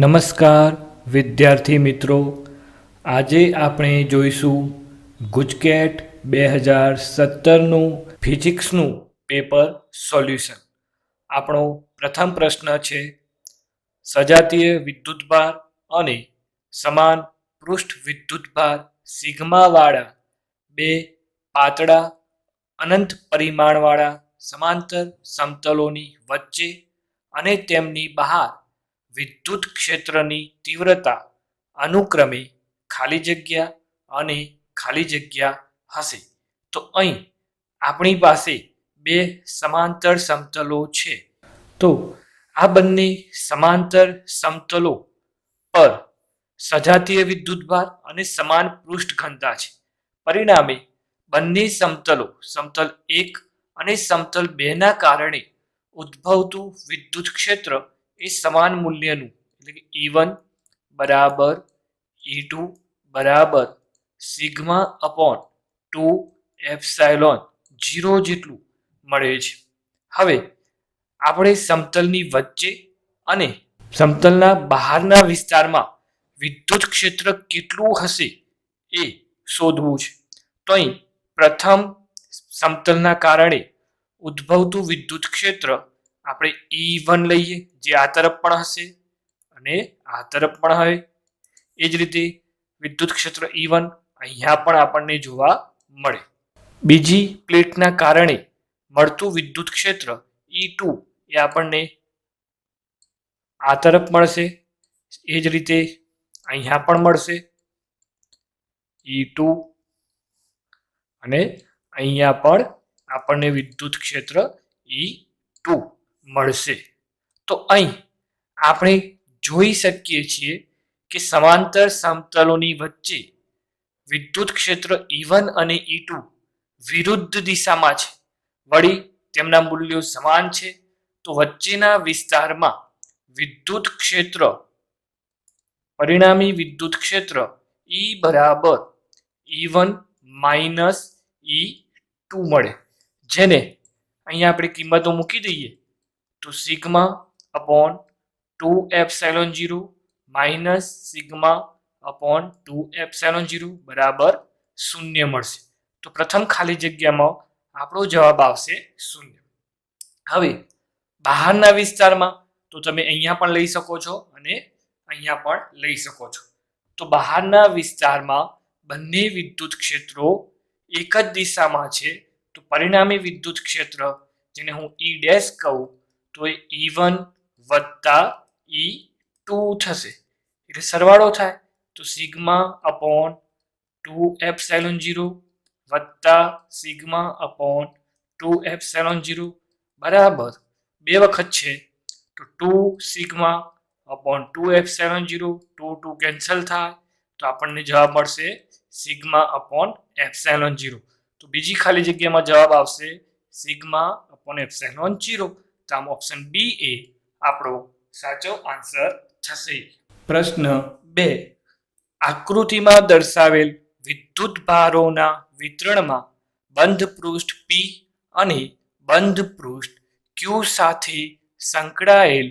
નમસ્કાર વિદ્યાર્થી મિત્રો, આજે આપણે જોઈશું ગુજકેટ 2017નું ફિઝિક્સનું પેપર સોલ્યુશન. આપણો પ્રથમ પ્રશ્ન છે, સજાતીય વિદ્યુતભાર અને સમાન પૃષ્ઠ વિદ્યુતભાર સિગ્માવાળા બે પાતળા અનંત પરિમાણવાળા સમાંતર સમતલોની વચ્ચે અને તેમની બહાર વિદ્યુત ક્ષેત્રની તીવ્રતા અનુક્રમે ખાલી જગ્યા અને ખાલી જગ્યા હશે. તો અહીં આપણી પાસે બે સમાંતર સમતલો છે. તો આ બંને સમાંતર સમતલો પર સજાતીય વિદ્યુતભાર અને સમાન પૃષ્ઠ ઘનતા છે. પરિણામે બંને સમતલો, સમતલ 1 અને સમતલ 2 ના કારણે ઉદ્ભવતું વિદ્યુત ક્ષેત્ર એ સમાન મૂલ્યનું, એટલે કે E1 બરાબર E2 બરાબર સિગ્મા અપોન 2 એપ્સાયલોન 0 જેટલું મળે છે. હવે આપણે સમતલની વચ્ચે અને સમતલના બહારના વિસ્તારમાં વિદ્યુત ક્ષેત્ર કેટલું હશે એ શોધવું છે. તો અહીં પ્રથમ સમતલના કારણે ઉદ્ભવતું વિદ્યુત ક્ષેત્ર આપણે E1 લઈએ, જે આ તરફ પણ હશે અને આ તરફ પણ હોય. એ જ રીતે વિદ્યુત ક્ષેત્ર E1 અહીંયા પણ આપણને જોવા મળે. બીજી પ્લેટના કારણે મળતું વિદ્યુત ક્ષેત્ર E2 એ આપણને આ તરફ મળશે. એ જ રીતે અહીંયા પણ મળશે E2, અને અહીંયા પણ આપણને વિદ્યુત ક્ષેત્ર E2 મળશે. તો અહીં આપણે જોઈ શકીએ છીએ કે સમાંતર સમતલોની વચ્ચે વિદ્યુત ક્ષેત્ર E1 અને E2 વિરુદ્ધ દિશામાં છે. વળી તેમના મૂલ્યો સમાન છે. તો વચ્ચેના વિસ્તારમાં વિદ્યુત ક્ષેત્ર, પરિણામી વિદ્યુત ક્ષેત્ર E બરાબર E1 માઇનસ E2 મળે, જેને અહીંયા આપણે કિંમતો મૂકી દઈએ તો sigma upon 2 epsilon 0 minus sigma upon 2 epsilon 0 બરાબર 0 મળશે. તો પ્રથમ ખાલી જગ્યામાં આપણો જવાબ આવશે 0. હવે બહારના વિસ્તારમાં તો તમે અહીંયા પણ લઈ શકો છો અને અહીંયા પણ લઈ શકો છો. તો બહારના વિસ્તારમાં બંને વિદ્યુત ક્ષેત્રો એક જ દિશામાં છે. તો પરિણામી વિદ્યુત ક્ષેત્ર, જેને હું E' કહું, તો એ E1 વત્તા E2 થશે. એટલે સરવાળો થાય તો સિગ્મા અપોન 2 એપ્સાયલોન 0 વત્તા સિગ્મા અપોન 2 એપ્સાયલોન 0 બરાબર 2 વખત છે તો 2 સિગ્મા અપોન 2 એપ્સાયલોન 0, 2 2 કેન્સલ થાય તો આપણને જવાબ મળશે સિગ્મા અપોન એપ્સાયલોન 0. તો બીજી ખાલી જગ્યામાં જવાબ આવશે સિગ્મા અપોન એપ્સાયલોન 0. તો આમ ઓપ્શન બી એ આપણો સાચો આન્સર થશે. પ્રશ્ન 2, આકૃતિમાં દર્શાવેલ વિદ્યુત ભારોના વિતરણમાં બંધ પૃષ્ઠ P અને બંધ પૃષ્ઠ Q સાથે સંકળાયેલ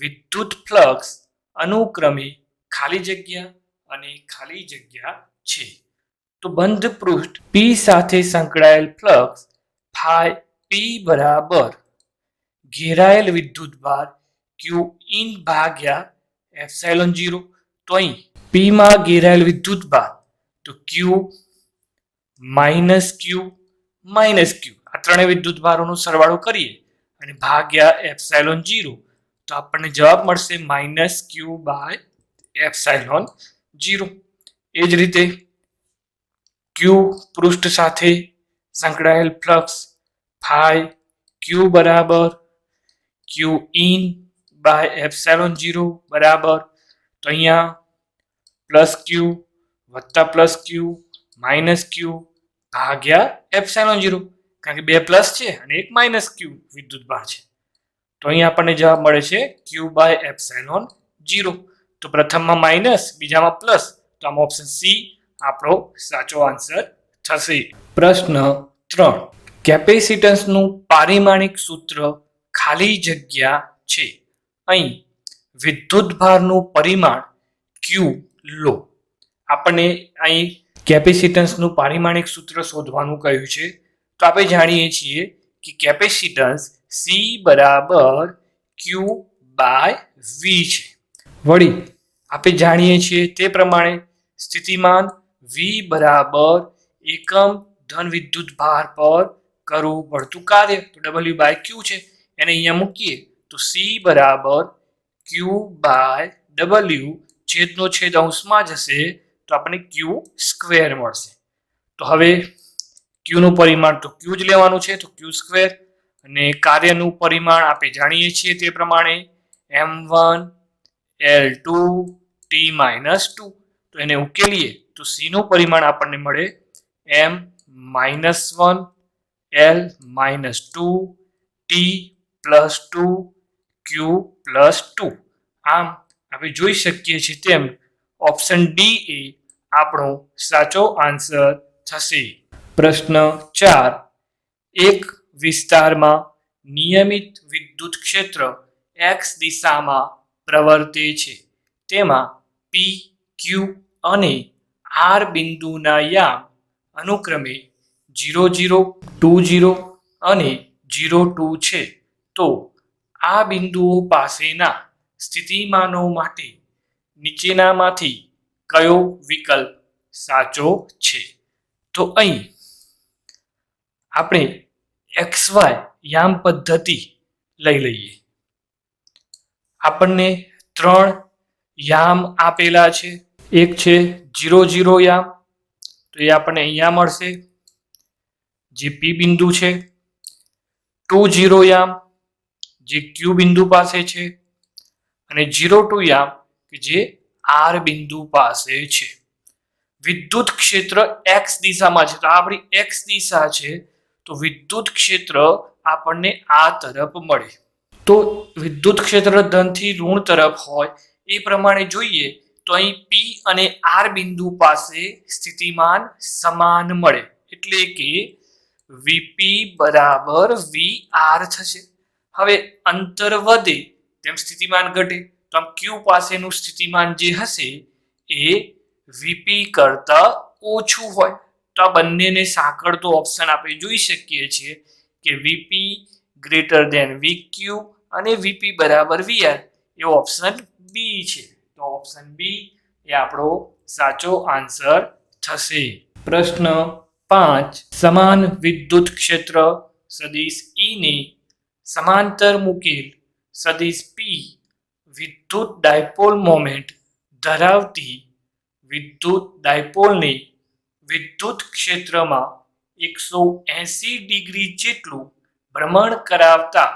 વિદ્યુત ફ્લક્સ અનુક્રમે ખાલી જગ્યા અને ખાલી જગ્યા છે. તો બંધ પૃષ્ઠ P સાથે સંકળાયેલ ફ્લક્સ ફાઈ P બરાબર ઘેરાયેલ વિદ્યુતભાર Q ઇન ભાગ્યા એપ્સાયલોન 0. તો અહીં P માં ઘેરાયેલ વિદ્યુતભાર તો Q minus Q minus Q, આ ત્રણેય વિદ્યુતભારોનો સરવાળો કરીએ અને ભાગ્યા એપ્સાયલોન 0 તો આપણને જવાબ મળશે માઇનસ Q બાય એપ્સાયલોન 0. એ જ રીતે Q પૃષ્ઠ સાથે સંકળાયેલ ફ્લક્સ ફાઈ Q બરાબર Q ઇન બાય એપ્સાયલોન 0 બરાબર, તો અહીંયા પ્લસ Q વત્તા પ્લસ Q માઇનસ Q ભાગ્યા એપ્સાયલોન 0, કારણ કે બે પ્લસ છે અને એક માઇનસ Q વિદ્યુતભાર છે. તો અહીંયા આપણને જવાબ મળે છે Q બાય એપ્સાયલોન 0. તો પ્રથમમાં માઇનસ, બીજામાં પ્લસ, તો આમ ઓપ્શન સી આપણો સાચો આન્સર થશે. પ્રશ્ન 3, કેપેસિટન્સનું પારિમાણિક સૂત્ર ખાલી જગ્યા છે. અહીં વિદ્યુતભારનું પરિમાણ ક્યુ લો. આપણને અહીં કેપેસિટન્સનું પારિમાણિક સૂત્ર શોધવાનું કહ્યું છે. તો આપણે જાણીએ છીએ કે કેપેસિટન્સ સી બરાબર ક્યુ બાય વી છે. વળી આપણે જાણીએ છીએ તે પ્રમાણે સ્થિતિમાન વી બરાબર એકમ ધન વિદ્યુત ભાર પર કરવું પડતું કાર્ય, તો ડબલ્યુ બાય ક્યુ છે, એને અહીંયા મૂકીએ તો સી બરાબર ક્યુ બાય ડબલ્યુ છેદનો છેદ અંશમાં જશે તો આપણને ક્યુ સ્ક્વેર મળશે. તો હવે ક્યુનું પરિમાણ તો ક્યુ જ લેવાનું છે, તો ક્યુ સ્ક્વેર, અને કાર્યનું પરિમાણ આપણે જાણીએ છીએ તે પ્રમાણે m1 L2 T માઇનસ 2. તો એને ઉકેલીએ તો સી નું પરિમાણ આપણને મળે m minus 1 L minus 2 T plus 2 Q plus 2. આમ આપણે જોઈ શકીએ છીએ તેમ ઓપ્શન ડી એ આપણો સાચો આન્સર થશે. પ્રશ્ન 4. એક વિસ્તારમાં નિયમિત વિદ્યુત ક્ષેત્ર x દિશામાં પ્રવર્તે છે. તેમાં P, Q અને R બિંદુના યામ અનુક્રમે 00, 20 અને 02 છે. તો આ બિંદુઓ પાસેના સ્થિતિમાનો માટે નીચેનામાંથી કયો વિકલ્પ સાચો છે? તો અહીં આપણે XY યામ પદ્ધતિ લઈ લઈએ. આપણને 3 યામ આપેલા છે. એક છે 00 યામ, તો એ આપણને અહીંયા મળશે જે P બિંદુ છે. 20 યામ જે Q બિંદુ પાસે છે, અને 02 યામ કે જે R બિંદુ પાસે છે. વિદ્યુત ક્ષેત્ર x દિશામાં છે, તો આ આપણી x દિશા છે, તો વિદ્યુત ક્ષેત્ર આપણને આ તરફ મળે. તો વિદ્યુત ક્ષેત્ર ધનથી ઋણ તરફ હોય એ પ્રમાણે જોઈએ તો અહીં P અને R બિંદુ પાસે સ્થિતિમાન સમાન મળે, એટલે કે VP બરાબર VR થશે. હવે અંતર વધે તેમ સ્થિતિમાન ઘટે, તો આમ Q પાસેનું સ્થિતિમાન જે હશે એ VP કરતા ઓછું હોય. તો આ બંનેને સાંકળતો ઓપ્શન આપણે જોઈ શકીએ છીએ કે VP ગ્રેટર ધેન VQ અને VP બરાબર VR એવો ઓપ્શન બી છે. તો ઓપ્શન બી એ આપણો સાચો આન્સર થશે. પ્રશ્ન 5. સમાન વિદ્યુત ક્ષેત્ર સદિશ E ને સમાંતર મૂકેલ સદિશ P વિદ્યુત ડાયપોલ મોમેન્ટ ધરાવતી વિદ્યુત ડાયપોલને વિદ્યુત ક્ષેત્રમાં 180 ડિગ્રી જેટલું ભ્રમણ કરાવતા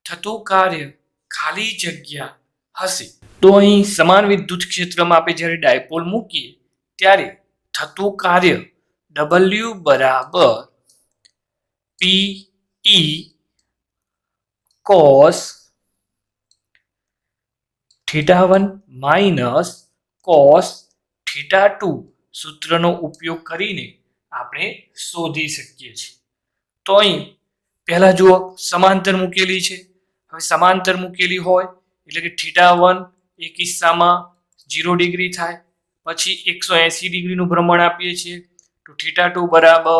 થતું કાર્ય ખાલી જગ્યા હશે. તો અહીં સમાન વિદ્યુત ક્ષેત્રમાં આપણે જ્યારે ડાયપોલ મૂકીએ ત્યારે થતું કાર્ય W બરાબર PE cos θ1 માઇનસ cos θ2 સૂત્રનો ઉપયોગ કરીને આપણે શોધી શકીએ છીએ. તો અહીં પહેલા જુઓ સમાંતર મૂકેલી છે. હવે સમાંતર મૂકેલી હોય એટલે કે θ1 એ કિસ્સામાં 0 ડિગ્રી થાય, પછી 180 ડિગ્રીનું ભ્રમણ આપીએ છીએ તો θ2 બરાબર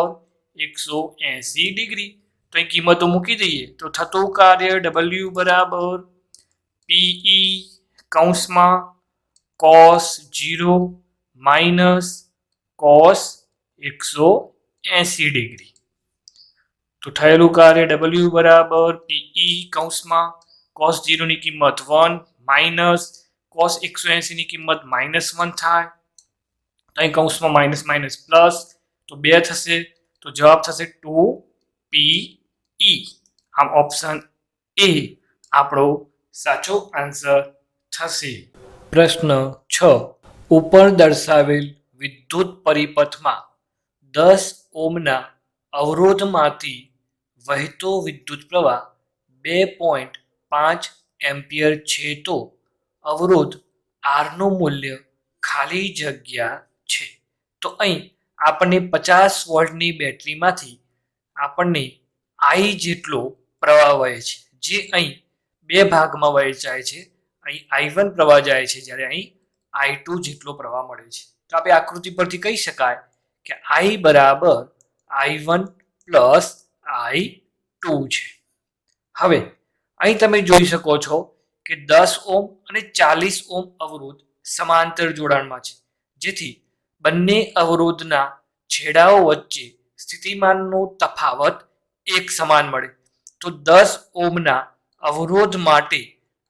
180 ડિગ્રી. તો અહીં કિંમતો મૂકી દઈએ તો થતું કાર્ય W બરાબર PE કૌંસમાં cos 0 માઇનસ cos 180 ડિગ્રી. તો થયેલું કાર્ય W બરાબર PE કૌંસમાં cos 0 ની કિંમત 1 માઇનસ cos 180 ની કિંમત -1 થાય. તો અહીં કૌંસમાં માઇનસ માઇનસ પ્લસ, તો 2 થશે, તો જવાબ થશે 2PE. આમ ઓપ્શન એ આપણો સાચો આન્સર થશે. પ્રશ્ન 6. ઉપર દર્શાવેલ વિદ્યુત પરિપથમાં 10 ઓહ્મના અવરોધમાંથી વહેતો વિદ્યુત પ્રવાહ 2.5 એમ્પિયર છે. તો અવરોધ R નું મૂલ્ય ખાલી જગ્યા છે. તો અહીં આપણને 50 વોલ્ટની બેટરીમાંથી આપણને I જેટલો પ્રવાહ વહે છે, જે અહીં બે ભાગમાં વહેંચાય છે. અહીં I1 પ્રવાહ જાય છે, જ્યારે અહીં I2 જેટલો પ્રવાહ મળે છે. તો આપણે આકૃતિ પરથી કહી શકાય કે I બરાબર I1 પ્લસ I2 છે. હવે અહીં તમે જોઈ શકો છો કે 10 ઓમ અને 40 ઓમ અવરોધ સમાંતર જોડાણમાં છે, જેથી બંને અવરોધના છેડાઓ વચ્ચે સ્થિતિમાનનો તફાવત એક સમાન મળે. તો 10 ઓમના અવરોધ માટે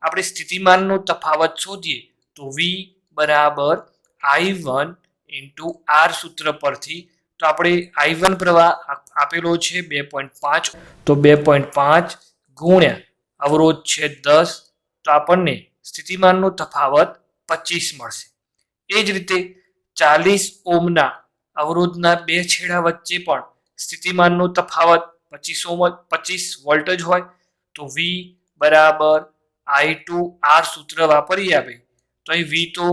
આપણે સ્થિતિમાનનો તફાવત શોધીએ તો V બરાબર I1 ઇન્ટુ R સૂત્ર પરથી તો આપણે I1 પ્રવાહ આપેલો છે 2.5, તો 2.5 ગુણ્યા અવરોધ છે 10, તો આપણને સ્થિતિમાનનો તફાવત 25 મળશે. એ જ રીતે 40 ઓમના અવરોધના બે છેડા વચ્ચે પણ સ્થિતિમાનનો તફાવત 25 વોલ્ટ જ હોય, તો V બરાબર I2 R સૂત્ર વાપરીએ આપણે તો અહીં V તો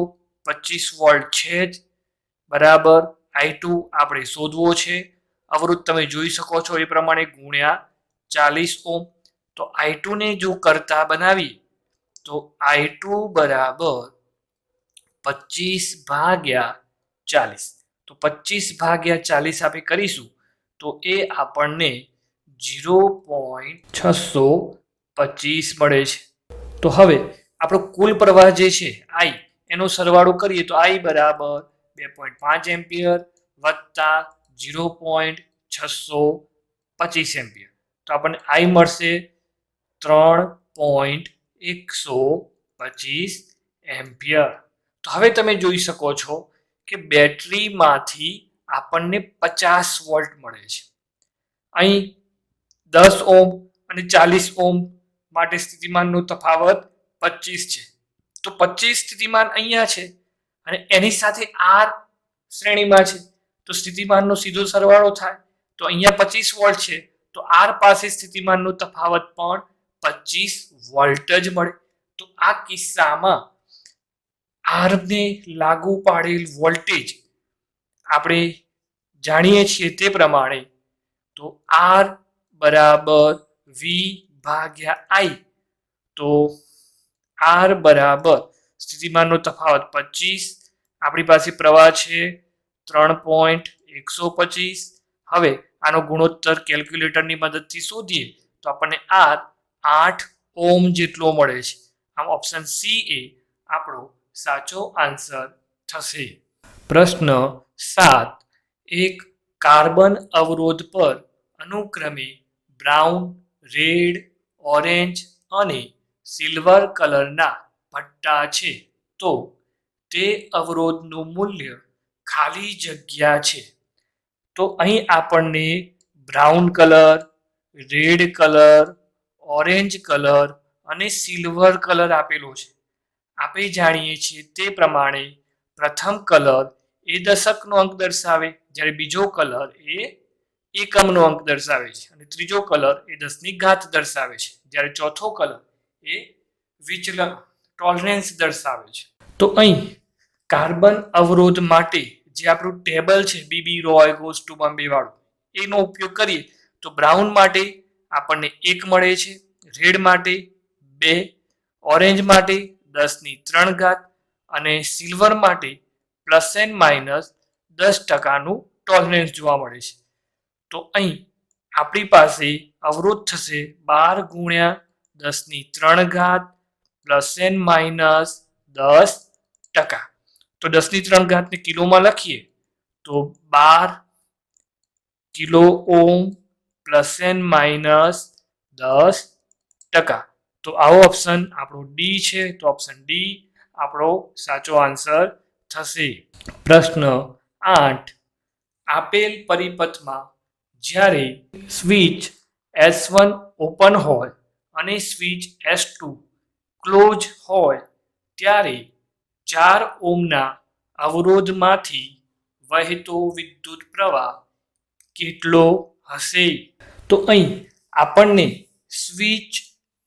25 વોલ્ટ છે જ, બરાબર I2 આપણે શોધવો છે. અવરોધ તમે જોઈ શકો છો એ પ્રમાણે ગુણ્યા 40 ઓમ. તો I2 ને જો કરતા બનાવીએ તો I2 બરાબર 25/40. તો 25/40 આપણે કરીશું તો એ આપણને 0.625 મળે છે. તો હવે આપણો કુલ પ્રવાહ જે છે I એનો સરવાળો કરીએ તો I બરાબર 2.5 એમ્પિયર વત્તા 0.625 એમ્પિયર, તો આપણને I મળશે 3.125 એમ્પિયર. તો હવે તમે જોઈ શકો છો કે બેટરીમાંથી આપણને 50 વોલ્ટ મળે છે. અહીં 10 ઓમ અને 40 ઓમ માટે સ્થિતિમાનનો તફાવત 25 છે, તો 25 સ્થિતિમાન અહીંયા છે અને એની સાથે R શ્રેણીમાં છે, તો સ્થિતિમાનનો સીધો સરવાળો થાય તો અહીંયા 25 વોલ્ટ છે, તો R પાસે સ્થિતિમાનનો તફાવત પણ 25 વોલ્ટ જ મળે. તો આ કિસ્સામાં R ને લાગુ પાડેલ વોલ્ટેજ આપણે જાણીએ છીએ તે પ્રમાણે તો R બરાબર V ભાગ્યા I. તો R બરાબર સ્થિતિમાનનો તફાવત 25, આપણી પાસે પ્રવાહ છે 3.125. હવે આનો ગુણોત્તર કેલ્ક્યુલેટરની મદદથી શોધીએ તો આપણને R 8 ઓમ જેટલો મળે છે. આમ ઓપ્શન સી એ આપણો સાચો આન્સર થશે. પ્રશ્ન 7. એક કાર્બન અવરોધ પર અનુક્રમે બ્રાઉન, રેડ, ઓરેન્જ અને સિલ્વર કલરના પટ્ટા છે, તો તે અવરોધનું મૂલ્ય ખાલી જગ્યા છે. તો અહીં આપણને brown colour, red colour, orange colour અને સિલ્વર કલર આપેલો છે. આપણે જાણીએ છીએ તે પ્રમાણે પ્રથમ કલર એ દશકનો અંક દર્શાવે, જ્યારે બીજો કલર એ એકમનો અંક દર્શાવે છે અને ત્રીજો કલર એ 10ની ઘાત દર્શાવે છે, જ્યારે ચોથો કલર એ વિચલન ટોલરન્સ દર્શાવે છે. તો અહીં કાર્બન અવરોધ માટે જે આપણું ટેબલ છે બીબી રોય ગોઝ ટુ બોમ્બે વાળું, એનો ઉપયોગ કરીએ તો બ્રાઉન માટે આપણને 1 મળે છે, રેડ માટે 2, ઓરેન્જ માટે 10ની 3 ઘાત અને સિલ્વર માટે ±10% ટોલરન્સ જોવા મળે છે. તો અહીં આપણી પાસે અવરોધ થશે 12 ગુણ્યા 10ની 3 ઘાત ±10%. તો 10ની 3 ઘાતને કિલોમાં લખીએ તો 12 કિલો ઓમ ±10%. તો આવો ઓપ્શન આપણો ડી છે, તો ઓપ્શન ડી આપણો સાચો આન્સર થશે. પ્રશ્ન 8. આપેલ પરિપથમાં જ્યારે સ્વિચ S1 ઓપન હોય અને સ્વિચ S2 ક્લોઝ હોય ત્યારે 4 ઓમના અવરોધમાંથી વહેતો વિદ્યુત પ્રવાહ કેટલો હશે? તો અહીં આપણને સ્વિચ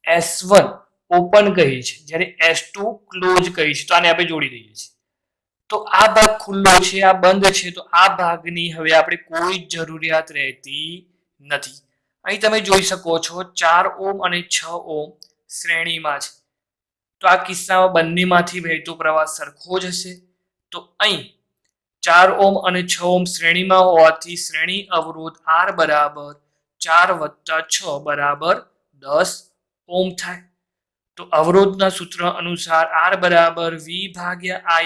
S1 ઓપન કહી છે, જ્યારે S2 ક્લોઝ કહી છે, તો આને આપણે જોડી દઈએ છીએ. તો આ ભાગ ખુલ્લો છે, આ બંધ છે, તો આ ભાગની હવે આપણે કોઈ જરૂરિયાત રહેતી નથી. અહીં તમે જોઈ શકો છો 4 ઓમ અને 6 ઓમ શ્રેણીમાં છે, તો આ કિસ્સામાં બંનેમાંથી વહેતો પ્રવાહ સરખો જ હશે. તો અહીં 4 ઓમ અને 6 ઓમ શ્રેણીમાં હોવાથી શ્રેણી અવરોધ R બરાબર 4 + 6 બરાબર 10 ઓમ થાય. તો અવરોધના સૂત્ર અનુસાર R બરાબર V ભાગ્યા I,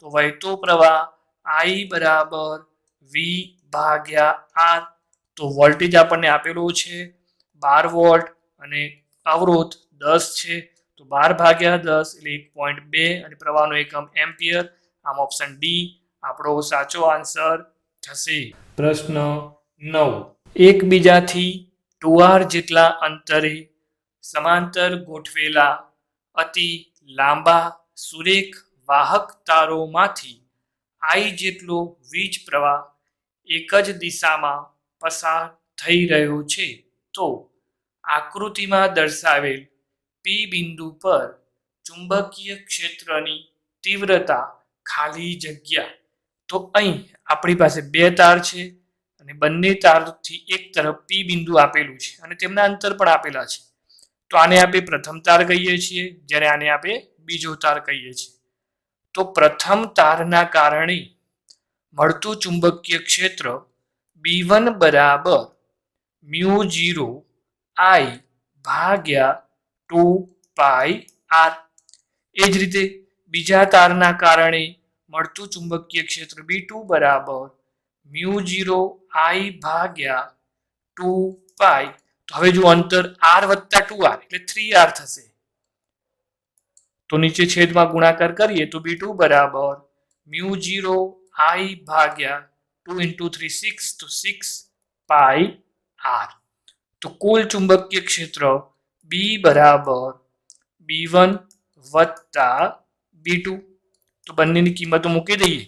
તો વહેતો પ્રવાહ I બરાબર V ભાગ્યા R. તો વોલ્ટેજ આપણને આપેલો છે 12 વોલ્ટ અને અવરોધ 10 છે, તો 12 ભાગ્યા 10 એટલે 1.2 અને પ્રવાહનો એકમ એમ્પિયર. આમ ઓપ્શન ડી આપણો સાચો આન્સર થશે. પ્રશ્ન 9. એકબીજાથી 2r જેટલા અંતરે સમાંતર ગોઠવેલા અતિ લાંબા સુરેખ વાહક તારોમાંથી I જેટલો વીજ પ્રવાહ એક જ દિશામાં પસાર થઈ રહ્યો છે. તો આકૃતિમાં દર્શાવેલ P બિંદુ પર ચુંબકીય ક્ષેત્રની તીવ્રતા ખાલી જગ્યા. તો અહીં આપણી પાસે બે તાર છે અને બંને તારથી એક તરફ P બિંદુ આપેલું છે અને તેમના અંતર પણ આપેલા છે. તો આને આપણે પ્રથમ તાર કહીએ છીએ, જ્યારે આને આપણે બીજો તાર કહીએ છીએ. તો પ્રથમ તારના કારણે મળતું ચુંબકીય ક્ષેત્ર B1 બરાબર μ0 I ભાગ્યા 2πr. એ જ રીતે બીજા તારના કારણે મળતું ચુંબકીય ક્ષેત્ર B2 બરાબર μ0 I ભાગ્યા 2π. તો હવે જો અંતર r વત્તા 2r એટલે 3r થશે. તો નીચે છેદમાં ગુણાકાર કરીએ તો B2 બરાબર μ0 I ભાગ્યા 2 × 3 6, તો 6πr. તો કુલ ચુંબકીય ક્ષેત્ર B બરાબર B1 વત્તા B2. તો બંનેની કિંમતો મૂકી દઈએ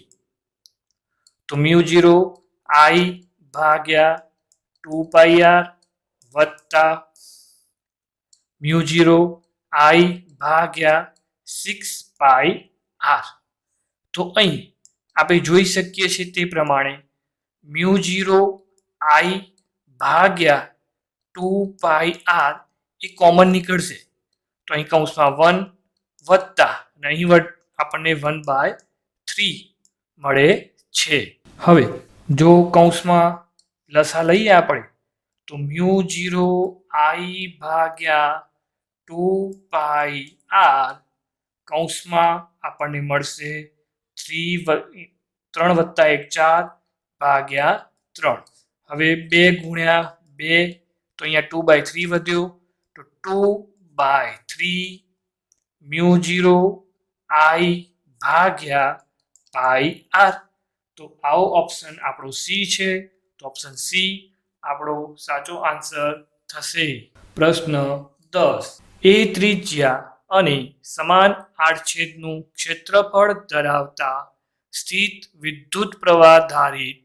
તો μ0 I ભાગ્યા 2πr વત્તા μ0 I ભાગ્યા 6πr. તો અહીં આપણે જોઈ શકીએ છીએ તે પ્રમાણે μ0 I ભાગ્યા 2πr એ કોમન નીકળશે. તો અહીં કૌંસમાં 1 વત્તા અને અહીં આપણને 1/3 મળે છે. હવે જો કૌંસમાં લસા લઈએ આપણે તો μ0 I ભાગ્યા 2πr કૌંસમાં આપણને મળશે 3 + 1 4 ભાગ્યા 3. હવે 2 ગુણ્યા 2 તો અહીંયા 2/3 વધ્યો, તો 2/3 μ0 I ભાગ્યા πr. તો આવો ઓપ્શન આપણો સી છે. તો ઓપ્શન સી આપણો સાચો આન્સર થશે. પ્રશ્ન 10. એ ત્રિજ્યા અને સમાન આડછેદનું ક્ષેત્રફળ ધરાવતા સ્થિત વિદ્યુત પ્રવાહ ધારિત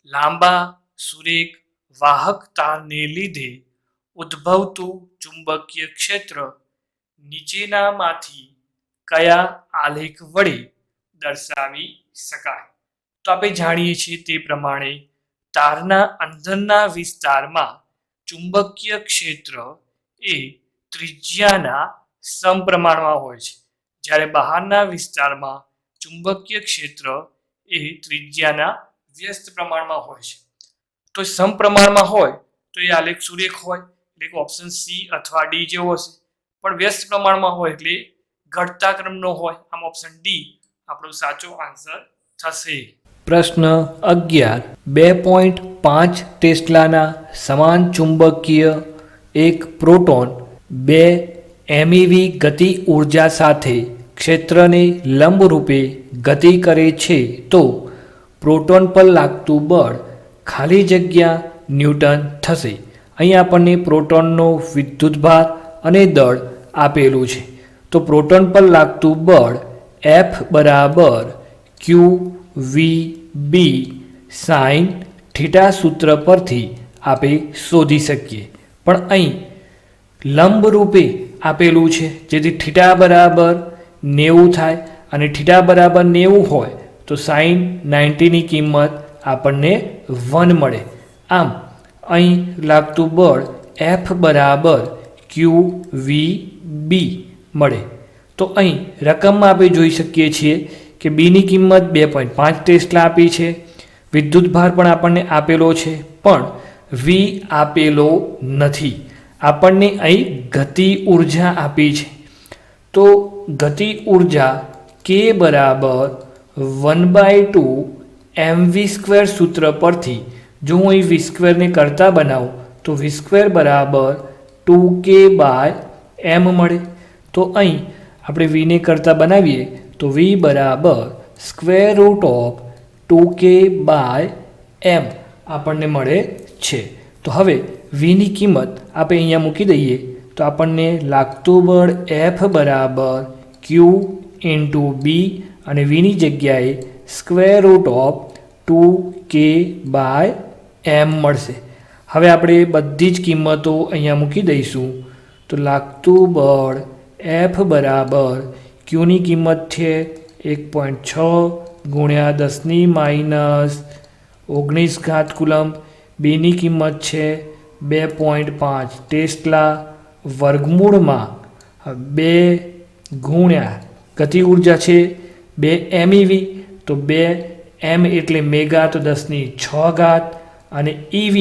લાંબા સુરેખ વાહક તારને લીધે ઉદ્ભવતું ચુંબકીય ક્ષેત્ર નીચેનામાંથી કયા આલેખ વડે દર્શાવી શકાય? તો આપણે જાણીએ છીએ તે પ્રમાણે તારના અંદરના વિસ્તારમાં ચુંબકીય ક્ષેત્ર એ ત્રિજ્યાના સમપ્રમાણમાં હોય છે, જ્યારે બહારના વિસ્તારમાં ચુંબકીય ક્ષેત્ર એ ત્રિજ્યાના વ્યસ્ત પ્રમાણમાં હોય છે. તો સમપ્રમાણમાં હોય તો એ આલેખ સુરેખ હોય એટલે કે ઓપ્શન સી અથવા ડી જેવો હશે, પણ વ્યસ્ત પ્રમાણમાં હોય એટલે ઘટતા ક્રમનો હોય. આમ ઓપ્શન ડી આપણો સાચો આન્સર થશે. પ્રશ્ન 11. 2.5 ટેસ્લાના સમાન ચુંબકીય એક પ્રોટોન 2 MeV ગતિ ઉર્જા સાથે ક્ષેત્રને લંબરૂપે ગતિ કરે છે, તો પ્રોટોન પર લાગતું બળ ખાલી જગ્યા ન્યૂટન થશે. અહીં આપણને પ્રોટોનનો વિદ્યુતભાર અને દળ આપેલું છે. તો પ્રોટોન પર લાગતું બળ F બરાબર QVB sin θ સૂત્ર પરથી આપણે શોધી શકીએ, પણ અહીં લંબરૂપે આપેલું છે, જેથી θ બરાબર 90 થાય અને θ બરાબર 90 હોય તો sin 90ની કિંમત આપણને 1 મળે. આમ અહીં લાગતું બળ F બરાબર QVB મળે. તો અહીં રકમમાં આપણે જોઈ શકીએ છીએ કે બીની કિંમત 2.5 ટેસ્લા આપી છે, વિદ્યુતભાર પણ આપણને આપેલો છે, પણ વી આપેલો નથી. આપણને અહીં ગતિ ઉર્જા આપી છે. તો ગતિ ઉર્જા કે બરાબર 1/2 mv² સૂત્ર પરથી જો હું અહીં વી સ્ક્વેરને કરતા બનાવું તો વી સ્ક્વેર બરાબર 2k/m મળે. તો અહીં આપણે વીને કરતા બનાવીએ તો વી બરાબર √2k/m આપણને મળે છે. તો હવે વીની કિંમત આપણે અહીંયા મૂકી દઈએ તો આપણને લાગતું બળ F બરાબર q × b અને વીની જગ્યાએ √2k/m મળશે. હવે આપણે બધી જ કિંમતો અહીંયા મૂકી દઈશું તો લાગતું બળ F બરાબર ક્યુની કિંમત છે 1.6 ગુણ્યા 10⁻⁹ કુલમ્બ, બીની કિંમત છે 2.5 ટેસ્લા, વર્ગમૂળમાં 2 ગુણ્યા ગતિ ઉર્જા છે 2 MeV, તો 2 m એટલે મેગા તો 10⁶ અને EV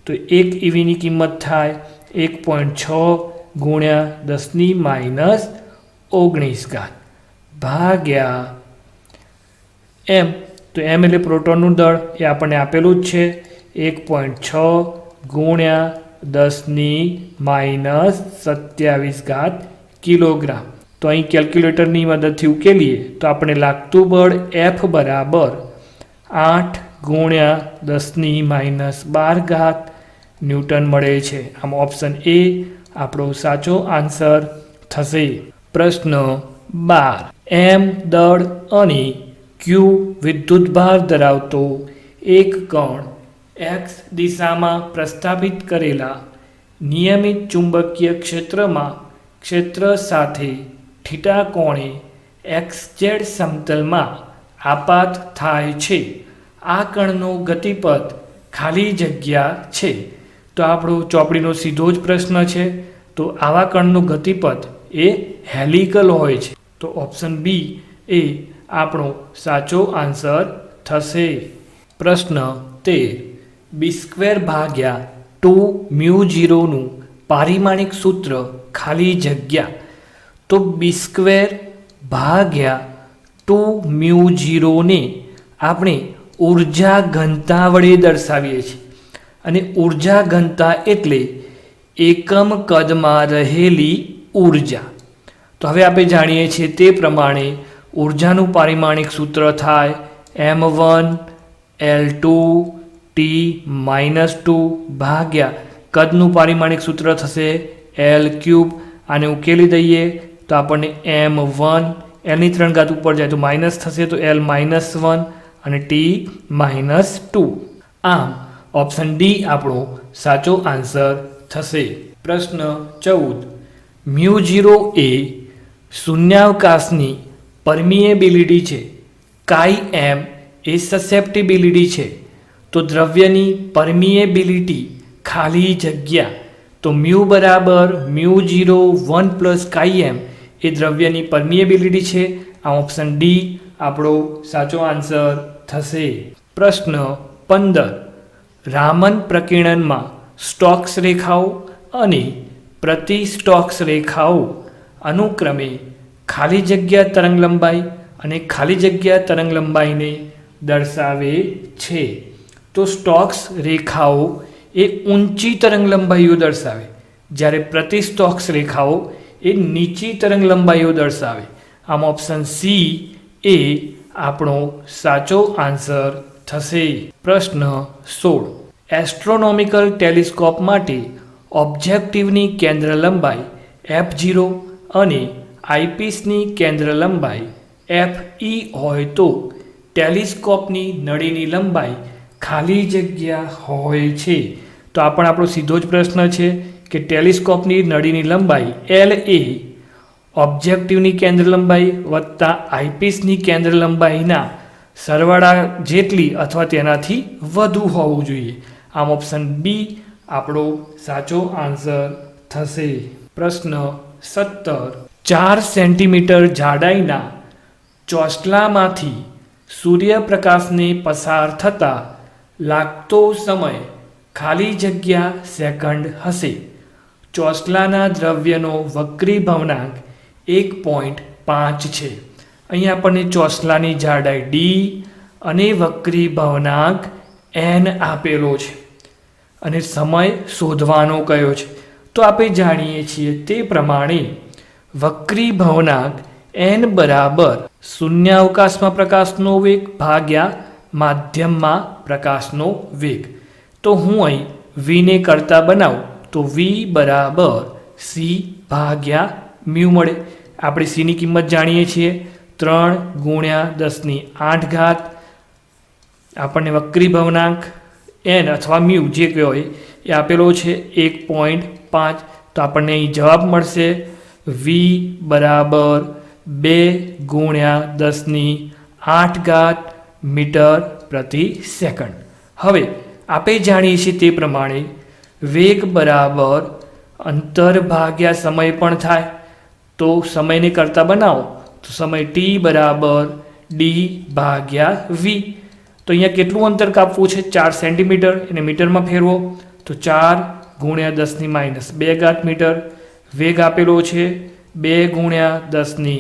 તો 1 EVની કિંમત થાય 1.6 ગુણ્યા 10⁻⁹ ભાગ્યા m. તો m એટલે પ્રોટોનનું દળ એ આપણને આપેલું જ છે 1.6 ગુણ્યા 10⁻⁷ કિલોગ્રામ. તો અહીં કેલ્ક્યુલેટરની મદદથી ઉકેલીએ તો આપણે લાગતું બળ F બરાબર 8 ગુણ્યા 10⁻12 ન્યૂટન મળે છે. આમ ઓપ્શન એ આપણો સાચો આન્સર થશે. પ્રશ્ન 12. m દળ અને q વિદ્યુતભાર ધરાવતો એક કણ x દિશામાં પ્રસ્થાપિત કરેલા નિયમિત ચુંબકીય ક્ષેત્રમાં ક્ષેત્ર સાથે થીટા કોણે xz સમતલમાં આપાત થાય છે. આ કણનો ગતિપથ ખાલી જગ્યા છે. તો આપણો ચોપડીનો સીધો જ પ્રશ્ન છે. તો આવા કણનું ગતિપથ એ હેલિકલ હોય છે. તો ઓપ્શન બી એ આપણો સાચો આન્સર થશે. પ્રશ્ન 13. b² ભાગ્યા 2μ0નું પારિમાણિક સૂત્ર ખાલી જગ્યા. તો b² ભાગ્યા 2μ0 ને આપણે ઉર્જા ઘનતા વડે દર્શાવીએ છીએ. અને ઉર્જા ઘનતા એટલે એકમ કદમાં રહેલી ઉર્જા. તો હવે આપણે જાણીએ છીએ તે પ્રમાણે ઉર્જાનું પારિમાણિક સૂત્ર થાય m1 L2 T-2 ભાગ્યા કદનું પારિમાણિક સૂત્ર થશે L3. આને ઉકેલી દઈએ તો આપણને m1 Lની 3 ઘાત ઉપર જાય તો માઇનસ થશે તો L-1 અને T-2. આમ ઓપ્શન ડી આપણો સાચો આન્સર થશે. પ્રશ્ન 14. μ0 એ શૂન્યાવકાશની પરમિએબિલિટી છે, કાઈ m એ સસેપ્ટિબિલિટી છે. તો દ્રવ્યની પરમિએબિલિટી ખાલી જગ્યા. તો મ્યુ બરાબર μ0 1 + કાઈ m એ દ્રવ્યની પરમિએબિલિટી છે. આ ઓપ્શન ડી આપણો સાચો આન્સર થશે. પ્રશ્ન 15. રામન પ્રકીર્ણનમાં સ્ટોક્સ રેખાઓ અને પ્રતિ સ્ટોક્સ રેખાઓ અનુક્રમે ખાલી જગ્યા તરંગલંબાઈ અને ખાલી જગ્યા તરંગલંબાઈને દર્શાવે છે. તો સ્ટોક્સ રેખાઓ એ ઊંચી તરંગલંબાઈઓ દર્શાવે, જ્યારે પ્રતિ સ્ટોક્સ રેખાઓ એ નીચી તરંગલંબાઈઓ દર્શાવે. આમ ઓપ્શન સી એ આપણો સાચો આન્સર થશે. પ્રશ્ન 16. એસ્ટ્રોનોમિકલ ટેલિસ્કોપ માટે ઓબ્જેક્ટિવની કેન્દ્ર લંબાઈ f0 અને આઈપીસની કેન્દ્ર લંબાઈ fe હોય તો ટેલિસ્કોપની નળીની લંબાઈ ખાલી જગ્યા હોય છે. તો આ પણ આપણો સીધો જ પ્રશ્ન છે કે ટેલિસ્કોપની નળીની લંબાઈ L એ ઓબ્જેક્ટિવની કેન્દ્ર લંબાઈ વત્તા આઈપીસની કેન્દ્ર લંબાઈના સરવાળા જેટલી અથવા તેનાથી વધુ હોવું જોઈએ. આમ ઓપ્શન બી આપણો સાચો આન્સર થશે. પ્રશ્ન 17. 4 સેન્ટીમીટર જાડાઈના ચોસલામાંથી સૂર્યપ્રકાશને પસાર થતાં લાગતો સમય ખાલી જગ્યા સેકન્ડ હશે. ચોસલાના દ્રવ્યનો વક્રીભવનાંક 1.5 છે. અહીંયા આપણને ચોસલાની જાડાઈ ડી અને વક્રીભવનાંક એન આપેલો છે અને સમય શોધવાનો કયો છે. તો આપણે જાણીએ છીએ તે પ્રમાણે વક્રીભવનાંક એન બરાબર શૂન્યાવકાશમાં પ્રકાશનો વેગ ભાગ્યા માધ્યમમાં પ્રકાશનો વેગ. તો હું અહીં વીને કરતા બનાવું તો વી બરાબર સી ભાગ્યા મ્યુ મળે. આપણે સીની કિંમત જાણીએ છીએ 3 × 10⁸. આપણને વક્રીભવનાંક એન અથવા મ્યુ જે કહેવાય એ આપેલો છે 1.5. તો આપણને અહીં જવાબ મળશે વી બરાબર 2 × 10⁸ મીટર પ્રતિ સેકન્ડ. હવે આપણે જાણીએ છીએ તે પ્રમાણે વેગ બરાબર અંતર ભાગ્યા સમય પણ થાય. તો સમયને કરતા બનાવો તો સમય ટી બરાબર ડી ભાગ્યા વી. તો અહીંયા કેટલું અંતર કાપવું છે? 4 સેન્ટીમીટર. એને મીટરમાં ફેરવો તો 4 × 10⁻² મીટર. વેગ આપેલો છે 2 × 10⁸.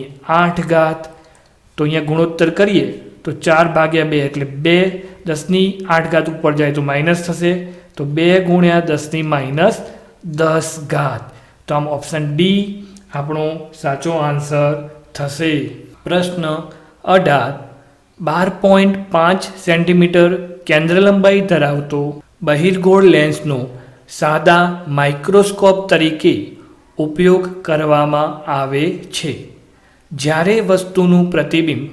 તો અહીંયા ગુણોત્તર કરીએ તો 4/2 એટલે 2 10⁸ ઉપર જાય તો માઇનસ થશે તો 2 × 10⁻10. તો આમ ઓપ્શન ડી આપણો સાચો આન્સર થશે. પ્રશ્ન 18. 12.5 સેન્ટીમીટર કેન્દ્ર લંબાઈ ધરાવતો બહિર્ગોળ લેન્સનો સાદા માઇક્રોસ્કોપ તરીકે ઉપયોગ કરવામાં આવે છે. જ્યારે વસ્તુનું પ્રતિબિંબ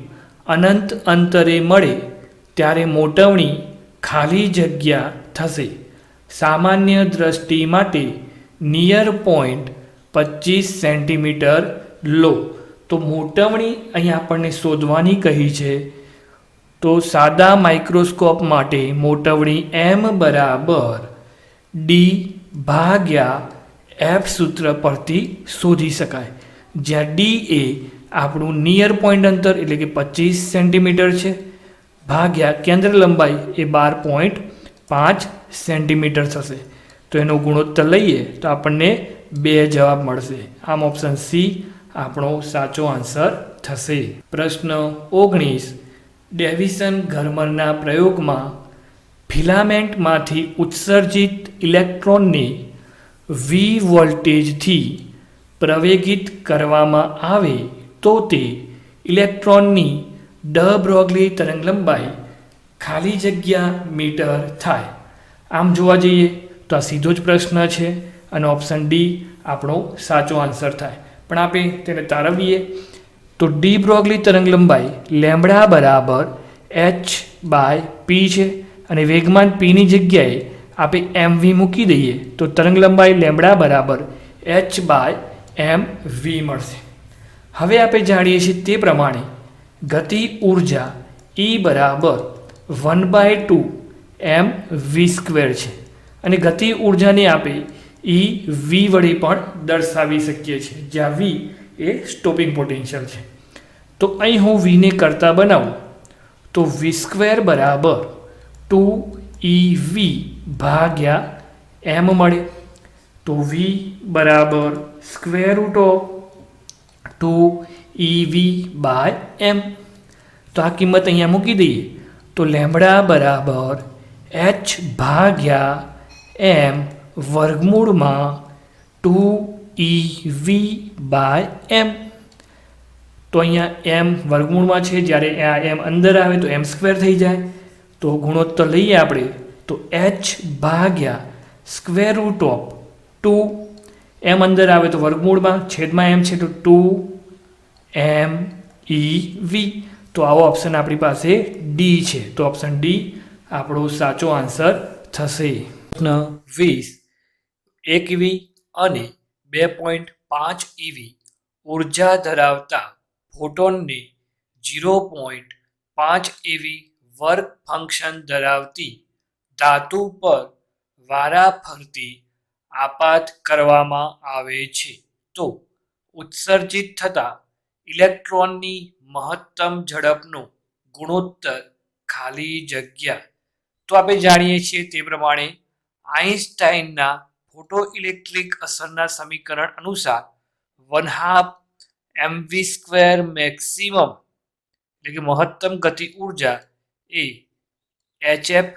અનંત અંતરે મળે ત્યારે મોટવણી ખાલી જગ્યા થશે. સામાન્ય દ્રષ્ટિ માટે નિયર પોઈન્ટ 25 સેન્ટીમીટર લો. તો મોટવણી અહીં આપણને શોધવાની કહી છે. તો સાદા માઇક્રોસ્કોપ માટે મોટવણી એમ બરાબર ડી ભાગ્યા એફ સૂત્ર પરથી શોધી શકાય. જ્યાં ડી એ આપણું નિયર પોઈન્ટ અંતર એટલે કે 25 સેન્ટીમીટર છે ભાગ્યા કેન્દ્ર લંબાઈ એ 12.5 સેન્ટીમીટર થશે. તો એનો ગુણોત્તર લઈએ તો આપણને 2 જવાબ મળશે. આમ ઓપ્શન સી આપણો સાચો આન્સર થશે. પ્રશ્ન 19. ડેવિસન ગર્મરના પ્રયોગમાં ફિલામેન્ટમાંથી ઉત્સર્જિત ઇલેક્ટ્રોનને વી વોલ્ટેજથી પ્રવેગિત કરવામાં આવે તો તે ઇલેક્ટ્રોનની ડ બ્રોગલી તરંગલંબાઈ ખાલી જગ્યા મીટર થાય. આમ જોવા જઈએ તો આ સીધો જ પ્રશ્ન છે અને ઓપ્શન ડી આપણો સાચો આન્સર થાય. પણ આપણે તેને તારવીએ તો ડી બ્રોગલી તરંગલંબાઈ લેમ્બડા બરાબર h/p છે અને વેગમાન પીની જગ્યાએ આપણે mv મૂકી દઈએ તો તરંગલંબાઈ લેમ્બડા બરાબર h/mv મળશે. હવે આપણે જાણીએ છીએ તે પ્રમાણે ગતિ ઉર્જા E બરાબર 1/2 mv² છે અને ગતિ ઉર્જાને આપણે EV વડે પણ દર્શાવી શકીએ છીએ જ્યાં V એ સ્ટોપિંગ પોટેન્શિયલ છે. તો અહીં હું વીને કરતા બનાવું તો v² બરાબર 2EV ભાગ્યા m મળે. તો v બરાબર √2EV/m. તો આ કિંમત અહીંયા મૂકી દઈએ તો લેમ્બડા બરાબર h/m વર્ગમૂળમાં 2EV/m. તો અહીંયા m વર્ગમૂળમાં છે જ્યારે આ m અંદર આવે તો m² થઈ જાય. તો ગુણોત્તર લઈએ આપણે તો h/√2 m અંદર આવે તો વર્ગમૂળમાં છેદમાં m છે તો 2MEV. તો આવો ઓપ્શન આપણી પાસે ડી છે. તો ઓપ્શન ડી આપણો સાચો આન્સર થશે. પ્રશ્ન 20. 1 EV અને 2.5 EV ઉર્જા ધરાવતા ફોટોનને 0.5 EV વર્ક ફંક્શન ધરાવતી ધાતુ પર વારાફરતી આપાત કરવામાં આવે છે. તો ઉત્સર્જિત થતા ઇલેક્ટ્રોનની મહત્તમ ઝડપનો ગુણોત્તર ખાલી જગ્યા. તો આપણે જાણીએ છીએ તે પ્રમાણે આઇન્સ્ટાઈનના ફોટોઇલેક્ટ્રિક અસરના સમીકરણ અનુસાર 1/2 mv² મેક્સિમમ એટલે કે મહત્તમ ગતિ ઉર્જા એ hf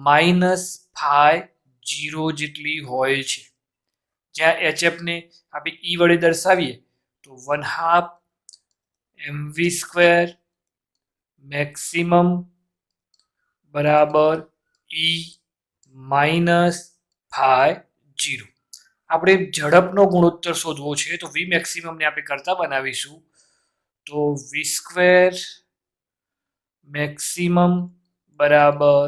-φ0 જેટલી હોય છે. જ્યાં hf ને આપણે e વડે દર્શાવીએ તો 1/2 mv² મેક્સિમમ બરાબર e -φ0. આપણે ઝડપનો ગુણોત્તર શોધવો છે તો v મેક્સિમમ ને આપણે કરતા બનાવીશું તો v² મેક્સિમમ બરાબર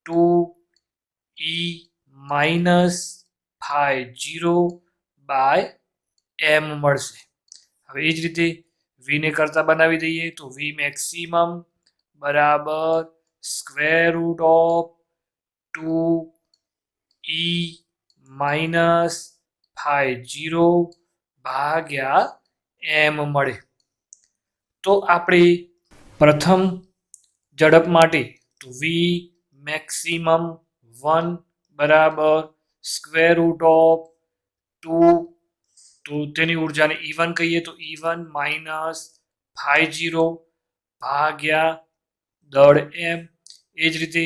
2e -φ0/m મળશે. હવે એ જ રીતે v ને કરતા બનાવી દઈએ તો v મેક્સિમમ બરાબર √2e -φ0/m મળે. તો આપણે પ્રથમ ઝડપ માટે તો v મેક્સિમમ 1 બરાબર √2 તો તેની ઉર્જાને E1 કહીએ તો E1 -φ0/દળ m. એ જ રીતે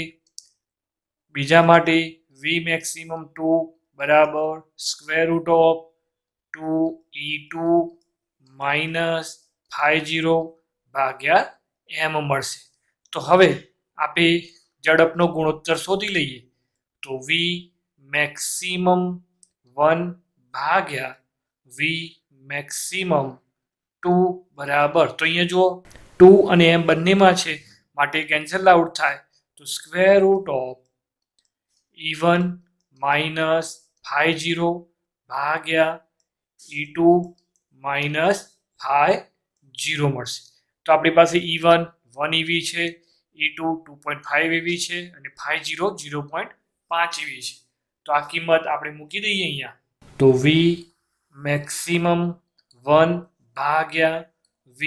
બીજા માટે v મેક્સિમમ 2 બરાબર √2e2 -φ0/m મળશે. તો હવે આપણે ઝડપનો ગુણોત્તર શોધી લઈએ તો v મેક્સિમમ 1/v મેક્સિમમ 2 બરાબર તો અહીંયા જુઓ 2 અને m બંનેમાં છે માટે કેન્સલ આઉટ થાય તો √E1 -φ0/E2 -φ0 મળશે. તો આપણી પાસે E1 1 eV છે, E2 2.5 eV છે અને φ0 0.5 eV છે. તો આ કિંમત આપણે મૂકી દઈએ અહીંયા તો v મેક્સિમમ 1/v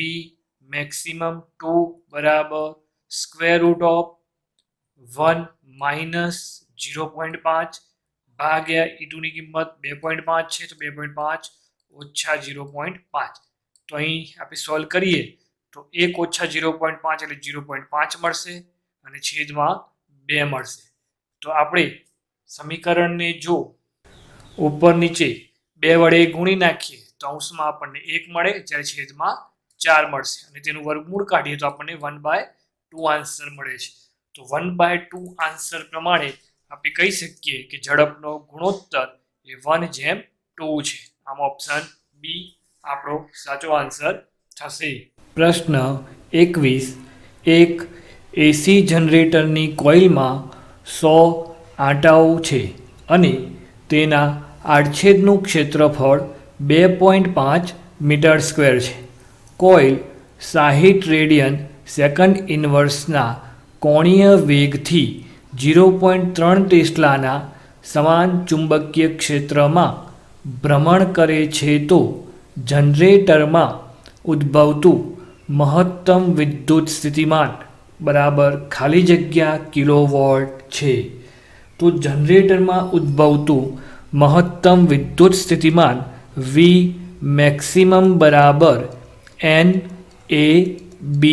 મેક્સિમમ 2 બરાબર √1 -0.5 E2 ની કિંમત 2.5 છે તો 2.5 ઓછા 0.5. તો અહીં આપણે સોલ્વ કરીએ તો 1 ઓછા 0.5 એટલે 0.5 મળશે અને છેદમાં 2 મળશે. તો આપણે સમીકરણને જો ઉપર નીચે 2 વડે ગુણી નાખીએ તો અંશમાં આપણને 1 મળે જ્યારે છેદમાં 4 મળશે અને તેનું વર્ગમૂળ કાઢીએ તો આપણને 1/2 આન્સર મળે છે. તો 1/2 આન્સર પ્રમાણે આપણે કહી શકીએ કે ઝડપનો ગુણોત્તર એ 1/2 છે. આમ ઓપ્શન બી આપણો સાચો આન્સર થશે. પ્રશ્ન 21. એક એસી જનરેટરની કોઇલમાં 100 આંટાઓ છે અને તેના આડછેદનું ક્ષેત્રફળ 2.5 મીટર². છે. કોઇલ 60 રેડિયન સેકન્ડ ઇન્વર્સના કોણીય વેગથી 0.3 ટેસ્લાના સમાન ચુંબકીય ક્ષેત્રમાં ભ્રમણ કરે છે તો જનરેટરમાં ઉદ્ભવતું મહત્તમ વિદ્યુત સ્થિતિમાન બરાબર ખાલી જગ્યા કિલોવોલ્ટ છે. તો જનરેટરમાં ઉદ્ભવતું મહત્તમ વિદ્યુત સ્થિતિમાન v મેક્સિમમ બરાબર NAB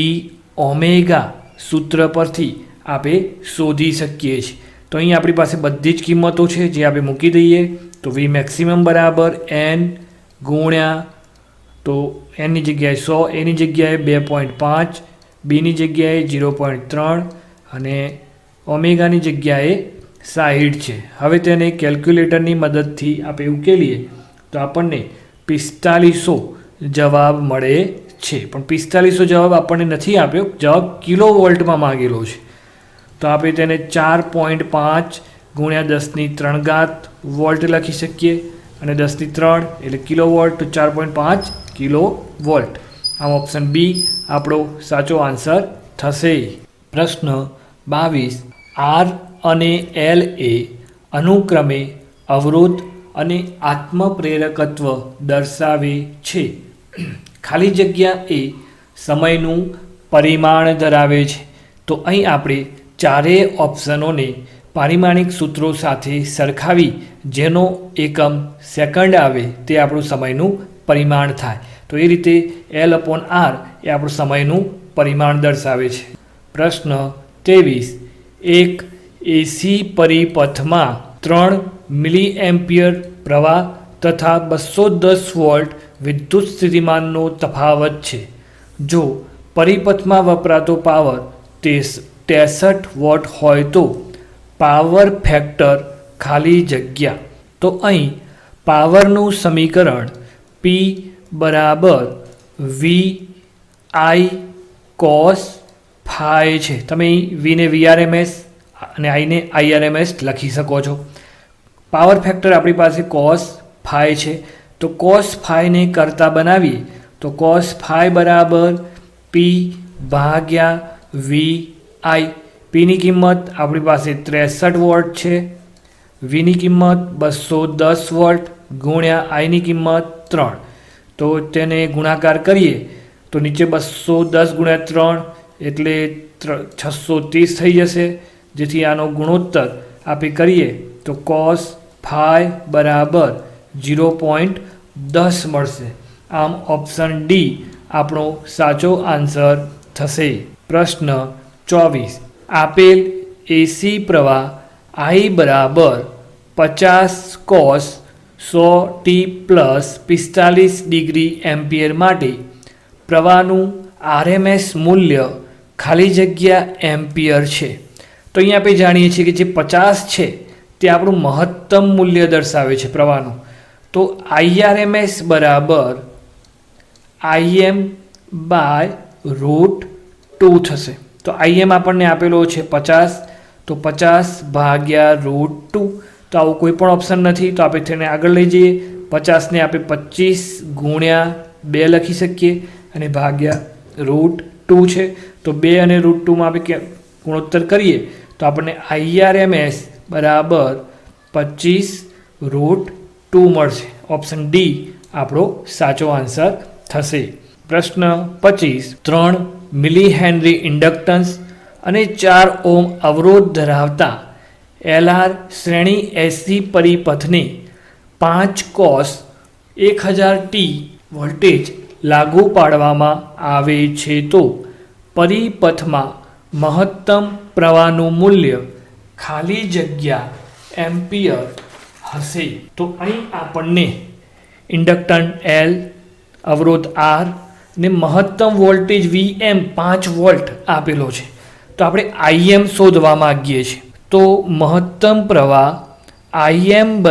સૂત્ર પરથી આપણે શોધી શકીએ છીએ. તો અહીં આપણી પાસે બધી જ કિંમતો છે જે આપણે મૂકી દઈએ તો v મેક્સિમમ બરાબર n ગુણ્યા તો એની જગ્યાએ 100, એની જગ્યાએ 2.5, બીની જગ્યાએ 0.3 અને ઓમેગાની જગ્યાએ 60 છે. હવે તેને કેલ્ક્યુલેટરની મદદથી આપણે ઉકેલીએ તો આપણને 4500 જવાબ મળે છે. પણ 4500 જવાબ આપણને નથી આપ્યો, જવાબ કિલોવોલ્ટમાં માંગેલો છે. તો આપણે તેને 4.5 ગુણ્યા 10³ વોલ્ટ લખી શકીએ અને 10³ એટલે કિલોવોલ્ટ તો 4.5 કિલોવોલ્ટ. આમ ઓપ્શન બી આપણો સાચો આન્સર થશે. પ્રશ્ન 22. આર અને એલ એ અનુક્રમે અવરોધ અને આત્મપ્રેરકત્વ દર્શાવે છે. ખાલી જગ્યા એ સમયનું પરિમાણ ધરાવે છે. તો અહીં આપણે ચારેય ઓપ્શનોને પારિમાણિક સૂત્રો સાથે સરખાવી જેનો એકમ સેકન્ડ આવે તે આપણું સમયનું પરિમાણ થાય. તો એ રીતે L/R એ આપણું સમયનું પરિમાણ દર્શાવે છે. પ્રશ્ન 23. એક એસી પરિપથમાં 3 મિલીએમ્પિયર પ્રવાહ તથા 210 વોલ્ટ વિદ્યુત સ્થિતિમાનનો તફાવત છે. જો પરિપથમાં વપરાતો પાવર 63 વોટ હોય તો પાવર ફેક્ટર ખાલી જગ્યા. તો અહીં પાવરનું સમીકરણ P = VI cos phi છે. તમે વીને VRMS અને આઈને IRMS લખી શકો છો. પાવર ફેક્ટર આપણી પાસે cos phi છે. તો cos phi ને કરતા બનાવીએ તો cos phi = P/VI. પીની કિંમત આપણી પાસે 63 વોલ્ટ છે, વીની કિંમત 210 વોલ્ટ ગુણ્યા આઈની કિંમત 3. તો તેને ગુણાકાર કરીએ તો નીચે 210 ગુણ્યા 3 એટલે 630 થઈ જશે. જેથી આનો ગુણોત્તર આપણે કરીએ તો cos phi = 0.10 મળશે. આમ ઓપ્શન ડી આપણો સાચો આન્સર થશે. પ્રશ્ન 24. આપેલ એસી પ્રવાહ I = 50 cos 100t + 45 degree ampere માટે પ્રવાહનું RMS મૂલ્ય ખાલી જગ્યા એમ્પિયર છે. તો અહીંયા આપણે જાણીએ છીએ કે જે 50 છે તે આપણું મહત્તમ મૂલ્ય દર્શાવે છે પ્રવાહનું. તો IRMS = Im/√2 થશે. તો IM આપણને આપેલો છે 50, તો 50/√2. તો આવું કોઈ પણ ઓપ્શન નથી, તો આપણે તેને આગળ લઈ જઈએ. 50ને આપણે 25 ગુણ્યા 2 લખી શકીએ અને ભાગ્યા √2 છે. તો 2 અને √2માં આપણે ગુણોત્તર કરીએ તો આપણને IRMS = 25√2 મળશે. ઓપ્શન ડી આપણો સાચો આન્સર થશે. પ્રશ્ન 25. 3 મિલી હેનરી ઇન્ડક્ટન્સ અને 4 ઓહ્મ અવરોધ ધરાવતા LR શ્રેણી એસી પરિપથને 5 cos 1000t વોલ્ટેજ લાગુ પાડવામાં આવે છે તો પરિપથમાં મહત્તમ પ્રવાહનું મૂલ્ય ખાલી જગ્યા એમ્પિયર હશે. તો અહીં આપણને ઇન્ડક્ટન્સ L, અવરોધ R ને મહત્તમ વોલ્ટેજ VM 5 વોલ્ટ આપેલો છે. તો આપણે IM શોધવા માગીએ છીએ. તો મહત્તમ પ્રવાહ IM =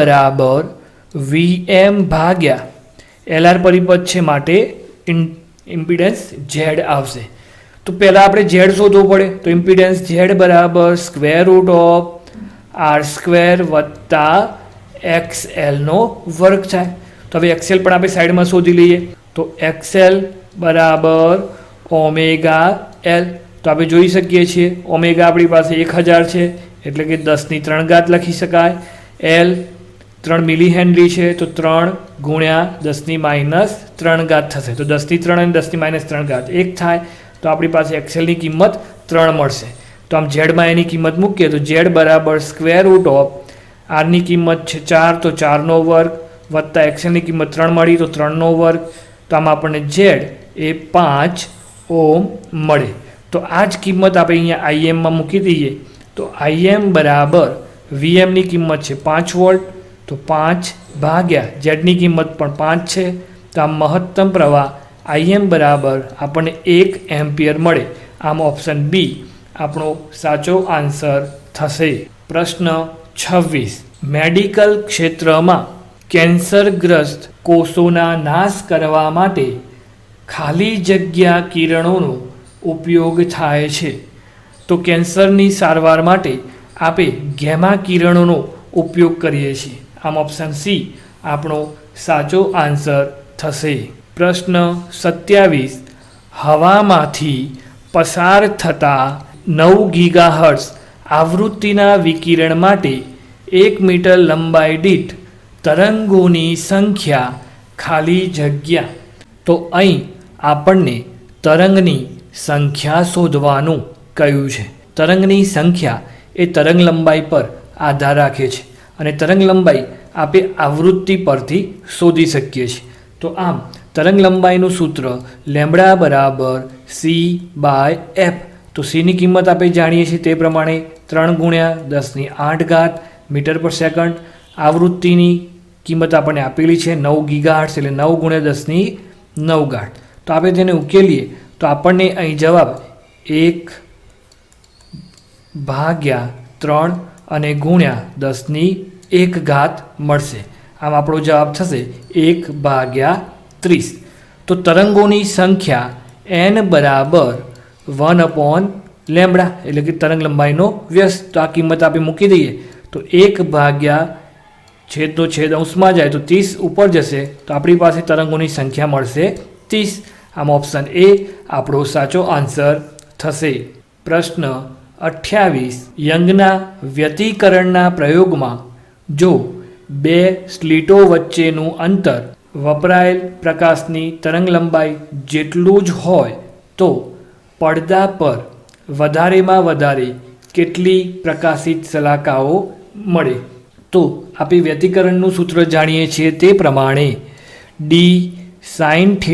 VM/LR પરિપથ છે માટે ઇમ્પિડન્સ Z આવશે. તો પહેલાં આપણે Z શોધવું પડે. તો ઇમ્પિડન્સ Z = √R² + XL² થાય. તો હવે XL પણ આપણે સાઈડમાં શોધી લઈએ. તો XL = ઓમેગા L. તો આપણે જોઈ શકીએ છીએ ઓમેગા આપણી પાસે 1000 છે એટલે કે 10⁻³ લખી શકાય. L 3 મિલી હેનરી છે તો 3 ગુણ્યા 10⁻³ થશે. તો 10⁻³ અને 10⁻³ 1 થાય. તો આપણી પાસે XLની કિંમત 3 મળશે. તો આમ ઝેડમાં એની કિંમત મૂકીએ તો Z = √R ની કિંમત છે 4 તો 4² વત્તા XLની કિંમત 3 મળી તો 3². તો આમાં આપણને Z એ 5 ઓહ્મ મળે. તો આ જ કિંમત આપણે અહીંયા IMમાં મૂકી દઈએ તો IM = VMની કિંમત છે 5 વોલ્ટ. તો 5 Zની કિંમત પણ 5 છે. તો આ મહત્તમ પ્રવાહ IM = આપણને 1 એમ્પિયર મળે. આમ ઓપ્શન બી આપણો સાચો આન્સર થશે. પ્રશ્ન 26. મેડિકલ ક્ષેત્રમાં કેન્સરગ્રસ્ત કોષોના નાશ કરવા માટે ખાલી જગ્યા કિરણોનો ઉપયોગ થાય છે. તો કેન્સરની સારવાર માટે આપણે ગેમા કિરણોનો ઉપયોગ કરીએ છીએ. આમ ઓપ્શન સી આપણો સાચો આન્સર થશે. પ્રશ્ન 27. હવામાંથી પસાર થતા 9 ગીગાહર્ટ્ઝ આવૃત્તિના વિકિરણ માટે 1 મીટર લંબાઈ દીઠ તરંગોની સંખ્યા ખાલી જગ્યા. તો અહીં આપણને તરંગની સંખ્યા શોધવાનું કહ્યું છે. તરંગની સંખ્યા એ તરંગ લંબાઈ પર આધાર રાખે છે અને તરંગ લંબાઈ આપણે આવૃત્તિ પરથી શોધી શકીએ છીએ. તો આમ તરંગ લંબાઈનું સૂત્ર લેમ્બડા બરાબર c/f. તો સીની કિંમત આપણે જાણીએ છીએ તે પ્રમાણે 3 × 10⁸ મીટર પર સેકન્ડ. આવૃત્તિની કિંમત આપણને આપેલી છે 9 ગીગાહર્ટ્ઝ, એટલે 9 × 10⁹. તો આપણે તેને ઉકેલીએ તો આપણને અહીં જવાબ 1/3 અને ×10⁻1 મળશે. આમ આપણો જવાબ થશે 1/30. તો તરંગોની સંખ્યા n બરાબર 1/λ, એટલે કે તરંગ લંબાઈનો વ્યસ્ત. તો આ કિંમત આપણે મૂકી દઈએ તો 1/(છેદમાં જાય તો 30 ઉપર જશે, તો આપણી પાસે તરંગોની સંખ્યા મળશે 30. આમ ઓપ્શન એ આપણો સાચો આન્સર થશે. પ્રશ્ન 28. યંગના વ્યતિકરણના પ્રયોગમાં જો બે સ્લિટો વચ્ચેનું અંતર વપરાયેલ પ્રકાશની તરંગ લંબાઈ જેટલું જ હોય તો પડદા પર વધારેમાં વધારે કેટલી પ્રકાશિત શલાકાઓ મળે? તો આપણે વ્યતિકરણનું સૂત્ર જાણીએ છીએ તે પ્રમાણે d sin θ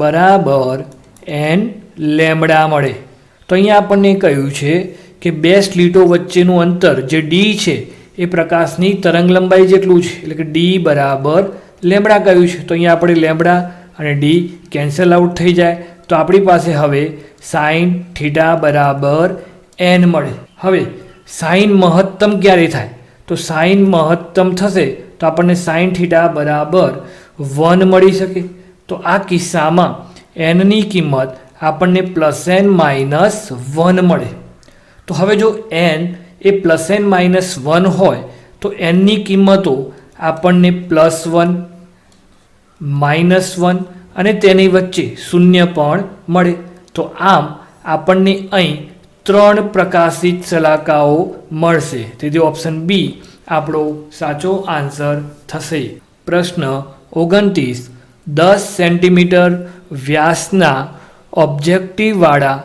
બરાબર n લેમ્બડા મળે. તો અહીંયા આપણને કહ્યું છે કે બે સ્લિટો વચ્ચેનું અંતર જે d છે એ પ્રકાશની તરંગ લંબાઈ જેટલું છે, એટલે કે d બરાબર લેમ્બડા કહ્યું છે. તો અહીંયા આપણે લેમ્બડા અને d કેન્સલ આઉટ થઈ જાય, તો આપણી પાસે હવે sin θ બરાબર n મળે. હવે સાઇન મહત્તમ ક્યારે થાય? તો સાઇન મહત્તમ થશે તો આપણને sin θ બરાબર 1 મળી શકે. તો આ કિસ્સામાં nની કિંમત આપણને +n-1 મળે. તો હવે જો n એ +n-1 હોય તો nની કિંમતો આપણને +1, -1 અને તેની વચ્ચે 0 પણ મળે. તો આમ આપણને અહીં 3 પ્રકાશિત શલાકાઓ મળશે. તેથી ઓપ્શન બી આપણો સાચો આન્સર થશે. પ્રશ્ન 29. 10 સેન્ટીમીટર વ્યાસના ઓબ્જેક્ટિવવાળા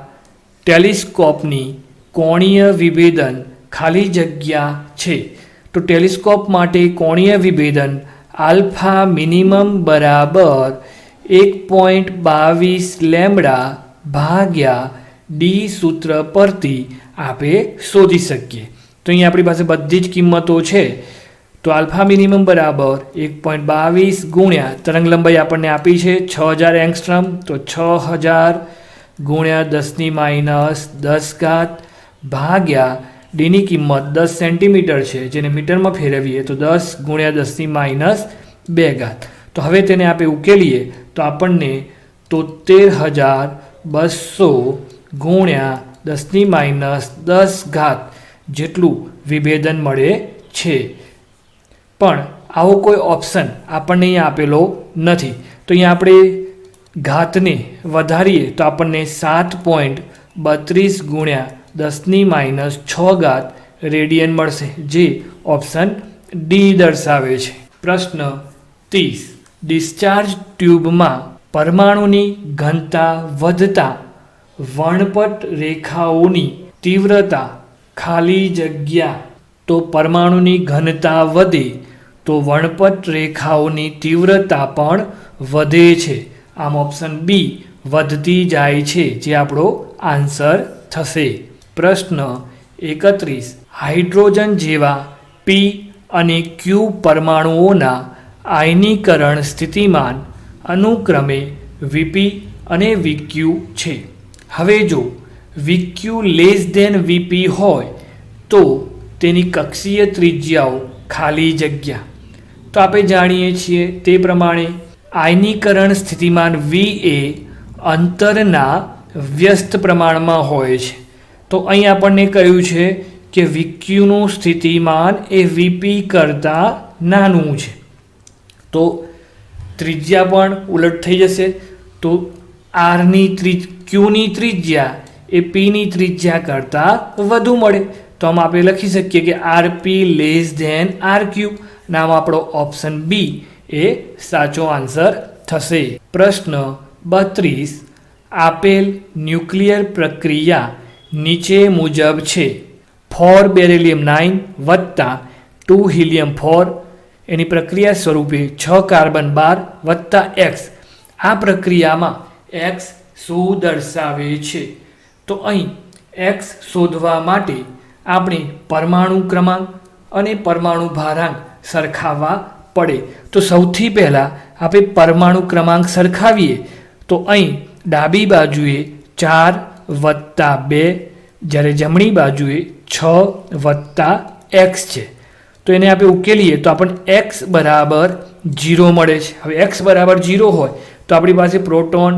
ટેલિસ્કોપની કોણીય વિભેદન ખાલી જગ્યા છે. તો ટેલિસ્કોપ માટે કોણીય વિભેદન આલ્ફા મિનિમમ બરાબર 1.22λ ભાગ્યા ડી સૂત્ર પરથી આપણે શોધી શકીએ. તો અહીં આપણી પાસે બધી જ કિંમતો છે. તો આલ્ફા મિનિમમ બરાબર 1.22 ગુણ્યા તરંગ લંબાઈ આપણને આપી છે 6000 એંગસ્ટ્રોમ, તો 6000 × 10⁻10 ભાગ્યા ડીની કિંમત 10 સેન્ટીમીટર છે, જેને મીટરમાં ફેરવીએ તો 10 × 10⁻2. તો હવે તેને આપણે ઉકેલીએ તો આપણને 73200 × 10⁻10 જેટલું વિભેદન મળે છે. પણ આવો કોઈ ઓપ્શન આપણને અહીંયા આપેલો નથી. તો અહીંયા આપણે ઘાતને વધારીએ તો આપણને 7.32 × 10⁻6 રેડિયન મળશે, જે ઓપ્શન ડી દર્શાવે છે. પ્રશ્ન 30. ડિસ્ચાર્જ ટ્યુબમાં પરમાણુની ઘનતા વધતા વર્ણપટ રેખાઓની તીવ્રતા ખાલી જગ્યા. તો પરમાણુની ઘનતા વધે તો વર્ણપટ રેખાઓની તીવ્રતા પણ વધે છે. આમ ઓપ્શન બી વધતી જાય છે, જે આપણો આન્સર થશે. પ્રશ્ન 31. હાઇડ્રોજન જેવા પી અને ક્યુ પરમાણુઓના આયનીકરણ સ્થિતિમાન અનુક્રમે વીપી અને વીક્યુ છે. હવે જો વીક્યુ વીપી હોય તો તેની કક્ષીય ત્રિજ્યાઓ ખાલી જગ્યા. તો આપણે જાણીએ છીએ તે પ્રમાણે આયનીકરણ સ્થિતિમાન વી એ અંતરના વ્યસ્ત પ્રમાણમાં હોય છે. તો અહીં આપણને કહ્યું છે કે વીક્યુનું સ્થિતિમાન એ વીપી કરતાં નાનું છે. તો ત્રિજ્યા પણ ઉલટ થઈ જશે. તો ક્યુની ત્રિજ્યા એ પીની ત્રિજ્યા કરતાં વધુ મળે. તો આમ આપણે લખી શકીએ કે આરપી લેસ ધેન આરક્યુ. નામ આપણો ઓપ્શન બી એ સાચો આન્સર થશે. પ્રશ્ન 32. આપેલ ન્યુક્લિયર પ્રક્રિયા નીચે મુજબ છે. 4 બેરિલિયમ 9 વત્તા 2 હિલિયમ 4 એની પ્રક્રિયા સ્વરૂપે 6 કાર્બન 12 વત્તા એક્સ. આ પ્રક્રિયામાં એક્સ શું દર્શાવે છે? તો અહીં એક્સ શોધવા માટે આપણે પરમાણુ ક્રમાંક અને પરમાણુ ભારાંક સરખાવવા પડે. તો સૌથી પહેલાં આપણે પરમાણુ ક્રમાંક સરખાવીએ તો અહીં ડાબી બાજુએ 4 વત્તા 2 જ્યારે જમણી બાજુએ 6 વત્તા એક્સ છે. તો એને આપણે ઉકેલીએ તો આપણને એક્સ બરાબર 0 મળે છે. હવે એક્સ બરાબર 0 હોય તો આપણી પાસે પ્રોટોન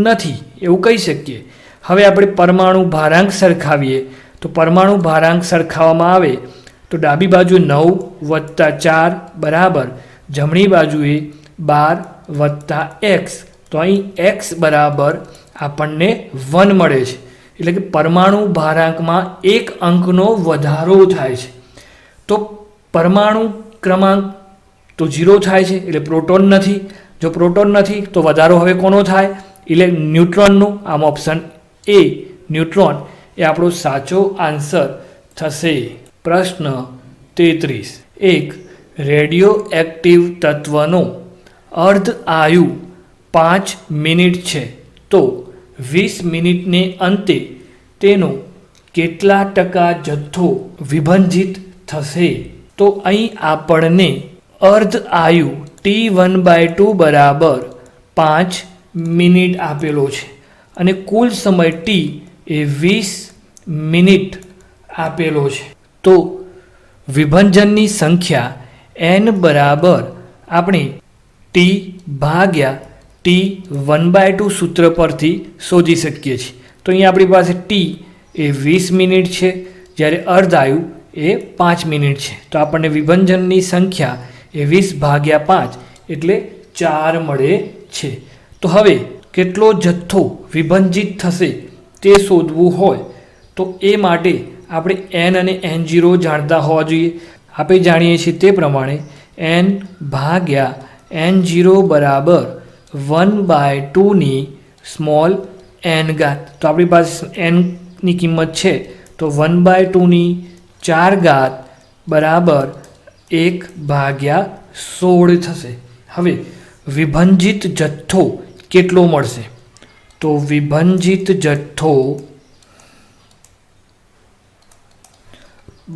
નથી એવું કહી શકીએ. હવે આપણે પરમાણુ ભારાંક સરખાવીએ તો પરમાણુ ભારાંક સરખાવવામાં આવે તો ડાબી બાજુએ 9 વત્તા 4 બરાબર જમણી બાજુએ 12 વત્તા એક્સ. તો અહીં એક્સ બરાબર આપણને 1 મળે છે. એટલે કે પરમાણુ ભારાંકમાં એક અંકનો વધારો થાય છે. તો પરમાણુ ક્રમાંક તો 0 થાય છે એટલે પ્રોટોન નથી. જો પ્રોટોન નથી તો વધારો હવે કોનો થાય? એટલે ન્યુટ્રોનનું. આમ ઓપ્શન એ ન્યુટ્રોન એ આપણો સાચો આન્સર થશે. પ્રશ્ન 33. એક રેડિયો એક્ટિવ તત્વનો અર્ધ આયુ 5 મિનિટ છે તો 20 મિનિટને અંતે તેનો કેટલા ટકા જથ્થો વિભંજિત થશે? તો અહીં આપણને અર્ધ આયુ T1/2 બરાબર 5 મિનિટ આપેલો છે અને કુલ સમય T એ 20 મિનિટ આપેલો છે. તો વિભંજનની સંખ્યા n બરાબર આપણે T ભાગ્યા T1/2 સૂત્ર પરથી શોધી શકીએ છીએ. તો અહીં આપણી પાસે T એ 20 મિનિટ છે જ્યારે અર્ધાયુ એ 5 મિનિટ છે. તો આપણને વિભંજનની સંખ્યા એ 20 ભાગ્યા 5 એટલે 4 મળે છે. તો હવે કેટલો જથ્થો વિભંજિત થશે તે શોધવું હોય તો એ માટે આપણે n અને n0 જાણતા હોવા જોઈએ. આપણે જાણીએ છીએ તે પ્રમાણે n ભાગ્યા n0 બરાબર 1/2 સ્મોલ n ઘાત. તો આપણી પાસે nની કિંમત છે તો 1/2 4 ઘાત બરાબર 1/16 થશે. હવે વિભંજિત જથ્થો કેટલો મળશે? તો વિભંજિત જથ્થો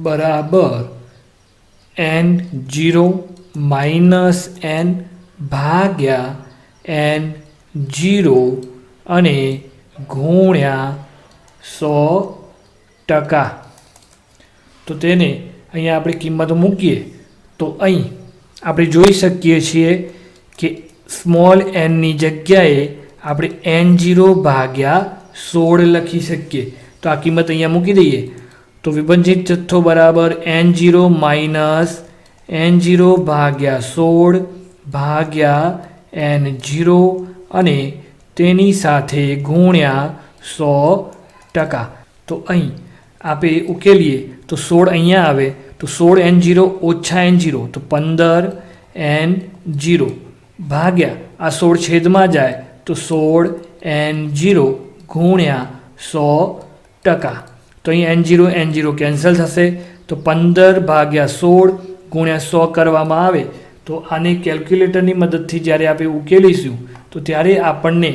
બરાબર n0 માઇનસ n ભાગ્યા n0 અને ગુણ્યા 100%. તો તેને અહીંયા આપણે કિંમત મૂકીએ તો અહીં આપણે જોઈ શકીએ છીએ કે સ્મોલ nની જગ્યાએ આપણે n0 ભાગ્યા 16 લખી શકીએ. તો આ કિંમત અહીંયા મૂકી દઈએ તો વિભંજિત જથ્થો બરાબર n0 માઇનસ n0 ભાગ્યા 16 ભાગ્યા n0 અને તેની સાથે ગુણ્યા 100%. તો અહીં આપણે ઉકેલીએ તો 16 અહીંયા આવે તો 16 n0 ઓછા n0 તો 15 n0 ભાગ્યા આ 16 છેદમાં જાય તો 16 n0 ગુણ્યા 100%. તો અહીં n0 કેન્સલ થશે તો 15 ભાગ્યા 16 ગુણ્યા 100 કરવામાં આવે તો આને કેલ્ક્યુલેટરની મદદથી જ્યારે આપણે ઉકેલીશું તો ત્યારે આપણને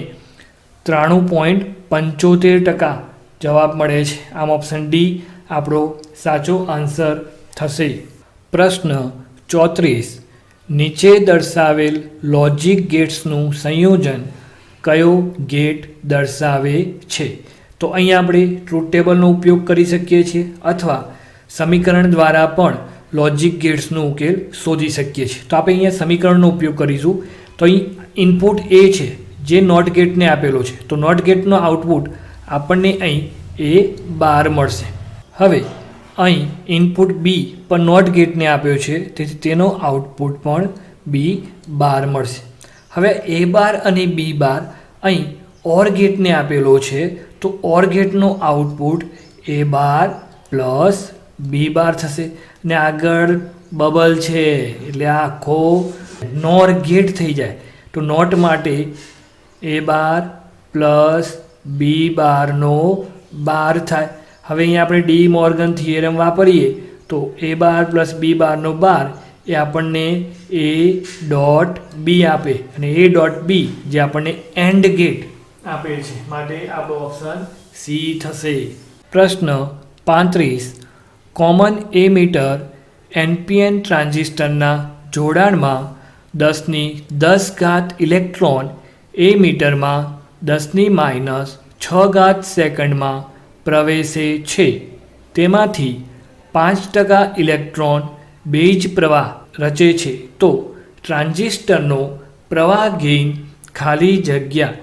93.75% જવાબ મળે છે. આમ ઓપ્શન ડી આપણો સાચો આન્સર થશે. પ્રશ્ન 34. નીચે દર્શાવેલ લોજિક ગેટ્સનું સંયોજન કયો ગેટ દર્શાવે છે? તો અહીં આપણે ટ્રુથ ટેબલનો ઉપયોગ કરી શકીએ છીએ અથવા સમીકરણ દ્વારા પણ લોજિક ગેટ્સનો ઉકેલ શોધી શકીએ છીએ. તો આપણે અહીંયા સમીકરણનો ઉપયોગ કરીશું. તો અહીં ઇનપુટ એ છે જે નોટ ગેટને આપેલો છે તો નોટ ગેટનો આઉટપુટ આપણને અહીં A12 મળશે. હવે અહીં ઇનપુટ બી પણ નોટ ગેટને આપ્યો છે તેથી તેનો આઉટપુટ પણ B12 મળશે. હવે A12 અને B12 અહીં ઓર ગેટને આપેલો છે તો ઓર ગેટનો આઉટપુટ A12 પ્લસ B12 થશે. ને આગળ બબલ છે એટલે આ આખો નોર ગેટ થઈ જાય. તો નોટ માટે એ બાર પ્લસ બી બારનો બાર થાય. હવે અહીંયા આપણે ડી મોર્ગન થિયરમ વાપરીએ તો એ બાર પ્લસ બી બારનો બાર એ આપણને એ ડોટ બી આપે અને એ ડોટ બી જે આપણને એન્ડ ગેટ આપેલ છે માટે આપણો ઓપ્શન સી થશે. પ્રશ્ન 35 કોમન એમીટર એનપીએન ટ્રાન્ઝિસ્ટરના જોડાણમાં 10 ઇલેક્ટ્રોન એ મીટરમાં 10 - 6 સેકન્ડમાં પ્રવેશે છે. તેમાંથી 5% ઇલેક્ટ્રોન બેઝ પ્રવાહ રચે છે. તો ટ્રાન્ઝિસ્ટરનો પ્રવાહ ગેઇન ખાલી જગ્યા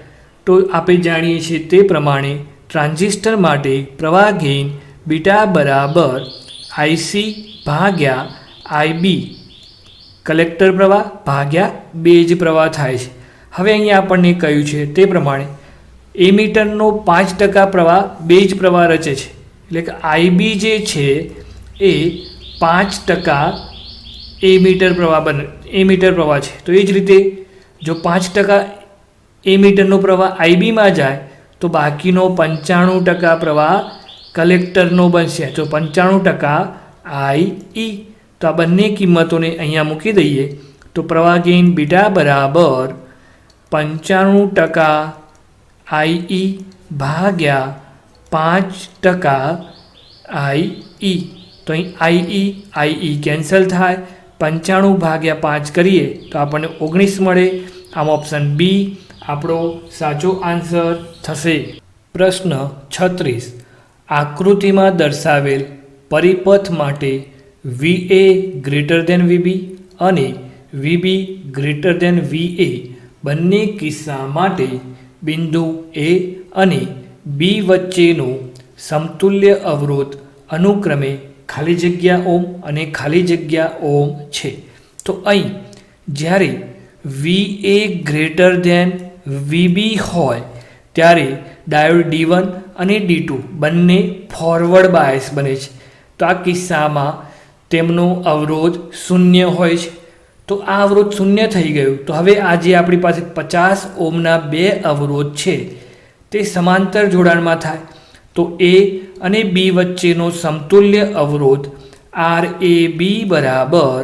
તો આપણે જાણીએ છીએ તે પ્રમાણે ટ્રાન્ઝિસ્ટર માટે પ્રવાહ ગેઇન બીટા બરાબર આઈસી ભાગ્યા આઈબી કલેક્ટર પ્રવાહ ભાગ્યા બેઝ પ્રવાહ થાય છે. હવે અહીંયા આપણને કહ્યું છે તે પ્રમાણે એમીટરનો 5% પ્રવાહ બેઝ પ્રવાહ રચે છે એટલે કે આઈબી જે છે એ 5% એમીટર પ્રવાહ છે. તો એ જ રીતે જો 5% એમીટરનો પ્રવાહ આઈબીમાં જાય તો બાકીનો 95% પ્રવાહ કલેક્ટરનો બનશે. તો 95% આઈ. તો આ બંને કિંમતોને અહીંયા મૂકી દઈએ તો પ્રવાહ ગેઇન બીટા બરાબર 95% આઈ ભાગ્યા 5% આઈ. તો અહીં આઈ કેન્સલ થાય. 95/5 કરીએ તો આપણને 19 મળે. આમ ઓપ્શન બી આપણો સાચો આન્સર થશે. પ્રશ્ન 36 આકૃતિમાં દર્શાવેલ પરિપથ માટે VA ગ્રેટર ધેન VB અને VB ગ્રેટર ધેન VA બંને કિસ્સા માટે બિંદુ A અને B વચ્ચેનો સમતુલ્ય અવરોધ અનુક્રમે ખાલી જગ્યા ઓમ અને ખાલી જગ્યા ઓમ છે. તો અહીં જ્યારે VA ગ્રેટર ધેન VB હોય ત્યારે ડાયોડ D1 અને D2 બંને ફોરવર્ડ બાયસ બને છે. તો આ કિસ્સામાં તેમનો અવરોધ શૂન્ય હોય છે. તો આ અવરોધ શૂન્ય થઈ ગયું. તો હવે આ જે આપણી પાસે 50 ઓમના બે અવરોધ છે તે સમાંતર જોડાણમાં થાય. તો A અને B વચ્ચેનો સમતુલ્ય અવરોધ RAB બરાબર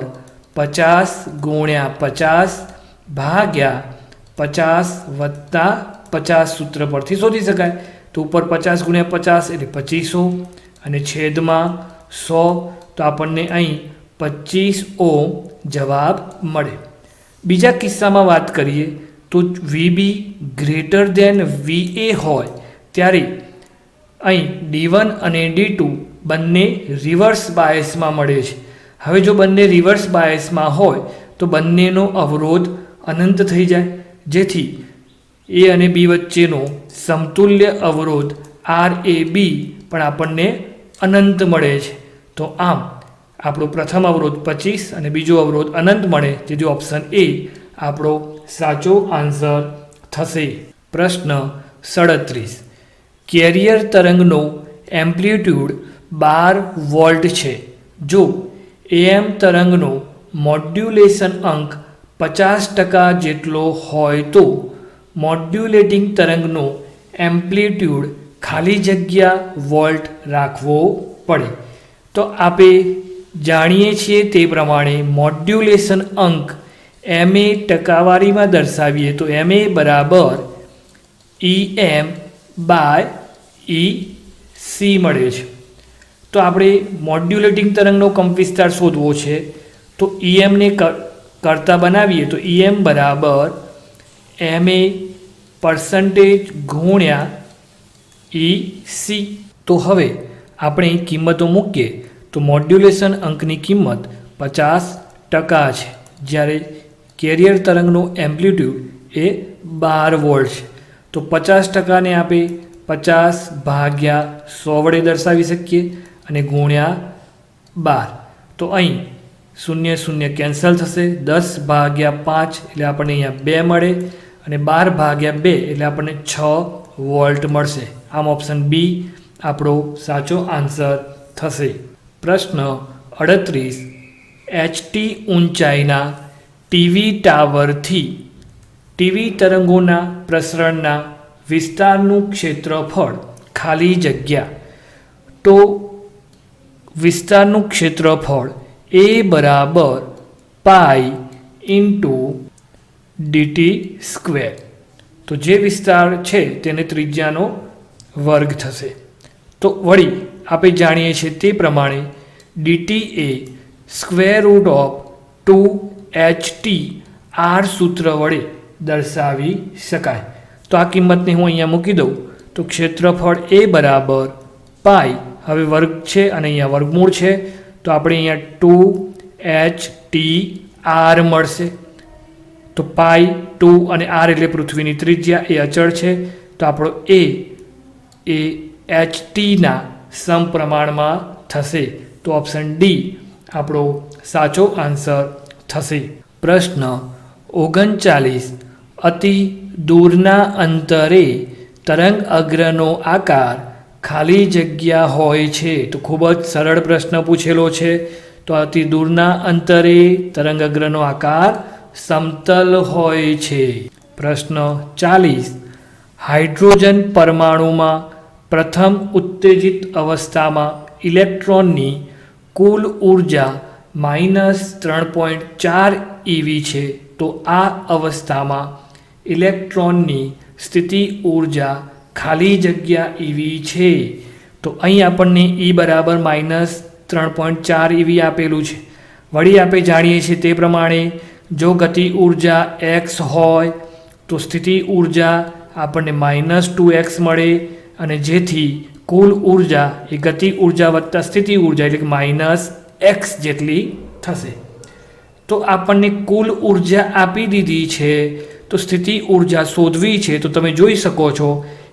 50 × 50 ભાગ્યા 50 + 50 સૂત્ર પરથી શોધી શકાય. તો ઉપર 50 × 50 એટલે 2500 અને છેદમાં 100. તો આપણને અહીં 25 ઓમ જવાબ મળે. બીજા કિસ્સામાં વાત કરીએ તો VB ગ્રેટર ધેન VA હોય ત્યારે અહીં D1 અને D2 બંને રિવર્સ બાયસમાં મળે છે. હવે જો બંને રિવર્સ બાયસમાં હોય તો બંનેનો અવરોધ અનંત થઈ જાય જેથી A અને B વચ્ચેનો સમતુલ્ય અવરોધ RAB પણ આપણને અનંત મળે છે. તો આમ આપણો પ્રથમ અવરોધ 25 અને બીજો અવરોધ અનંત મળે જેથી ઓપ્શન A આપણો સાચો આન્સર થશે. પ્રશ્ન 37 કેરિયર તરંગનો એમ્પ્લિટ્યૂડ 12 વોલ્ટ છે. જો AM તરંગનો મોડ્યુલેશન અંક 50% જેટલો હોય તો મોડ્યુલેટિંગ તરંગનો એમ્પ્લિટ્યૂડ ખાલી જગ્યા વોલ્ટ રાખવો પડે. તો આપણે જાણીએ છીએ તે પ્રમાણે મોડ્યુલેશન અંક MA ટકાવારીમાં દર્શાવીએ તો MA બરાબર EM/EC મળે છે. તો આપણે મોડ્યુલેટિંગ તરંગનો કંપવિસ્તાર શોધવો છે. તો EMને કરતા બનાવીએ તો EM બરાબર MA % × EC. તો હવે આપણે કિંમતો મૂકીએ તો મોડ્યુલેશન અંકની કિંમત 50% છે જ્યારે કેરિયર તરંગનો એમ્પ્લિટ્યૂડ એ 12 વોલ્ટ છે. તો 50%ને આપણે 50/100 વડે દર્શાવી શકીએ અને ગુણ્યા 12. તો અહીં 0 0 કેન્સલ થશે. 10/5 એટલે આપણને અહીંયા 2 મળે અને 12/2 એટલે આપણને 6 વોલ્ટ મળશે. આમ ઓપ્શન બી આપણો સાચો આન્સર થશે. પ્રશ્ન 38 HT ઊંચાઈના ટીવી ટાવરથી ટીવી તરંગોના પ્રસરણના વિસ્તારનું ક્ષેત્રફળ ખાલી જગ્યા તો વિસ્તારનું ક્ષેત્રફળ A બરાબર પાઈ ઇન્ટુ dt સ્ક્વેર. તો જે વિસ્તાર છે તેને ત્રિજ્યાનો વર્ગ થશે. તો વળી આપણે જાણીએ છીએ તે પ્રમાણે dt A square root of 2HT r સૂત્ર વડે દર્શાવી શકાય. તો આ કિંમતને હું અહીંયા મૂકી દઉં તો ક્ષેત્રફળ A બરાબર પાઈ, હવે વર્ગ છે અને અહીંયા વર્ગમૂળ છે તો આપણે અહીંયા 2HT r મળશે. તો પાઈ 2 અને r એટલે પૃથ્વીની ત્રિજ્યા એ અચળ છે તો આપણો A એ HTના સમપ્રમાણમાં થશે. તો ઓપ્શન ડી આપણો સાચો આન્સર થશે. પ્રશ્ન 39 અતિ દૂરના અંતરે તરંગ અગ્રનો આકાર ખાલી જગ્યા હોય છે. તો ખૂબ જ સરળ પ્રશ્ન પૂછેલો છે. તો અતિ દૂરના અંતરે તરંગ અગ્રનો આકાર સમતલ હોય છે. પ્રશ્ન 40 હાઇડ્રોજન પરમાણુમાં પ્રથમ ઉત્તેજિત અવસ્થામાં ઇલેક્ટ્રોનની કુલ ઉર્જા -3.4 eV છે. તો આ અવસ્થામાં ઇલેક્ટ્રોનની સ્થિતિ ઉર્જા ખાલી જગ્યા eV છે. તો અહીં આપણને E બરાબર -3.4 eV આપેલું છે. વળી આપણે જાણીએ છીએ તે પ્રમાણે જો ગતિ ઉર્જા x હોય તો સ્થિતિ ઉર્જા આપણને -2x મળે અને જેથી કુલ ઉર્જા એ ગતિ ઉર્જા વત્તા સ્થિતિ ઉર્જા એટલે કે -x જેટલી થશે. તો આપણને કુલ ઉર્જા આપી દીધી છે તો સ્થિતિ ઉર્જા શોધવી છે. તો તમે જોઈ શકો છો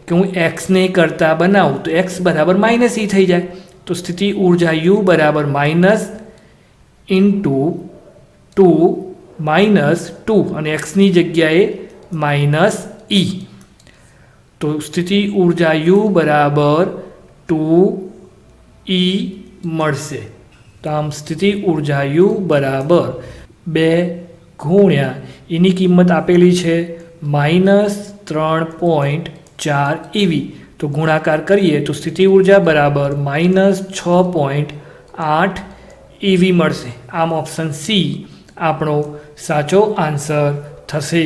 કે હું xને કરતાં બનાવું તો x બરાબર -e થઈ જાય. તો સ્થિતિ ઉર્જા u બરાબર -2 અને xની જગ્યાએ -e. તો સ્થિતિ ઉર્જા u બરાબર 2e મળશે. તો આમ સ્થિતિ ઉર્જા u બરાબર 2 ગુણ્યા એની કિંમત આપેલી છે -3.4 eV. તો ગુણાકાર કરીએ તો સ્થિતિ ઉર્જા બરાબર -6.8 eV મળશે. આમ ઓપ્શન સી આપણો સાચો આન્સર થશે.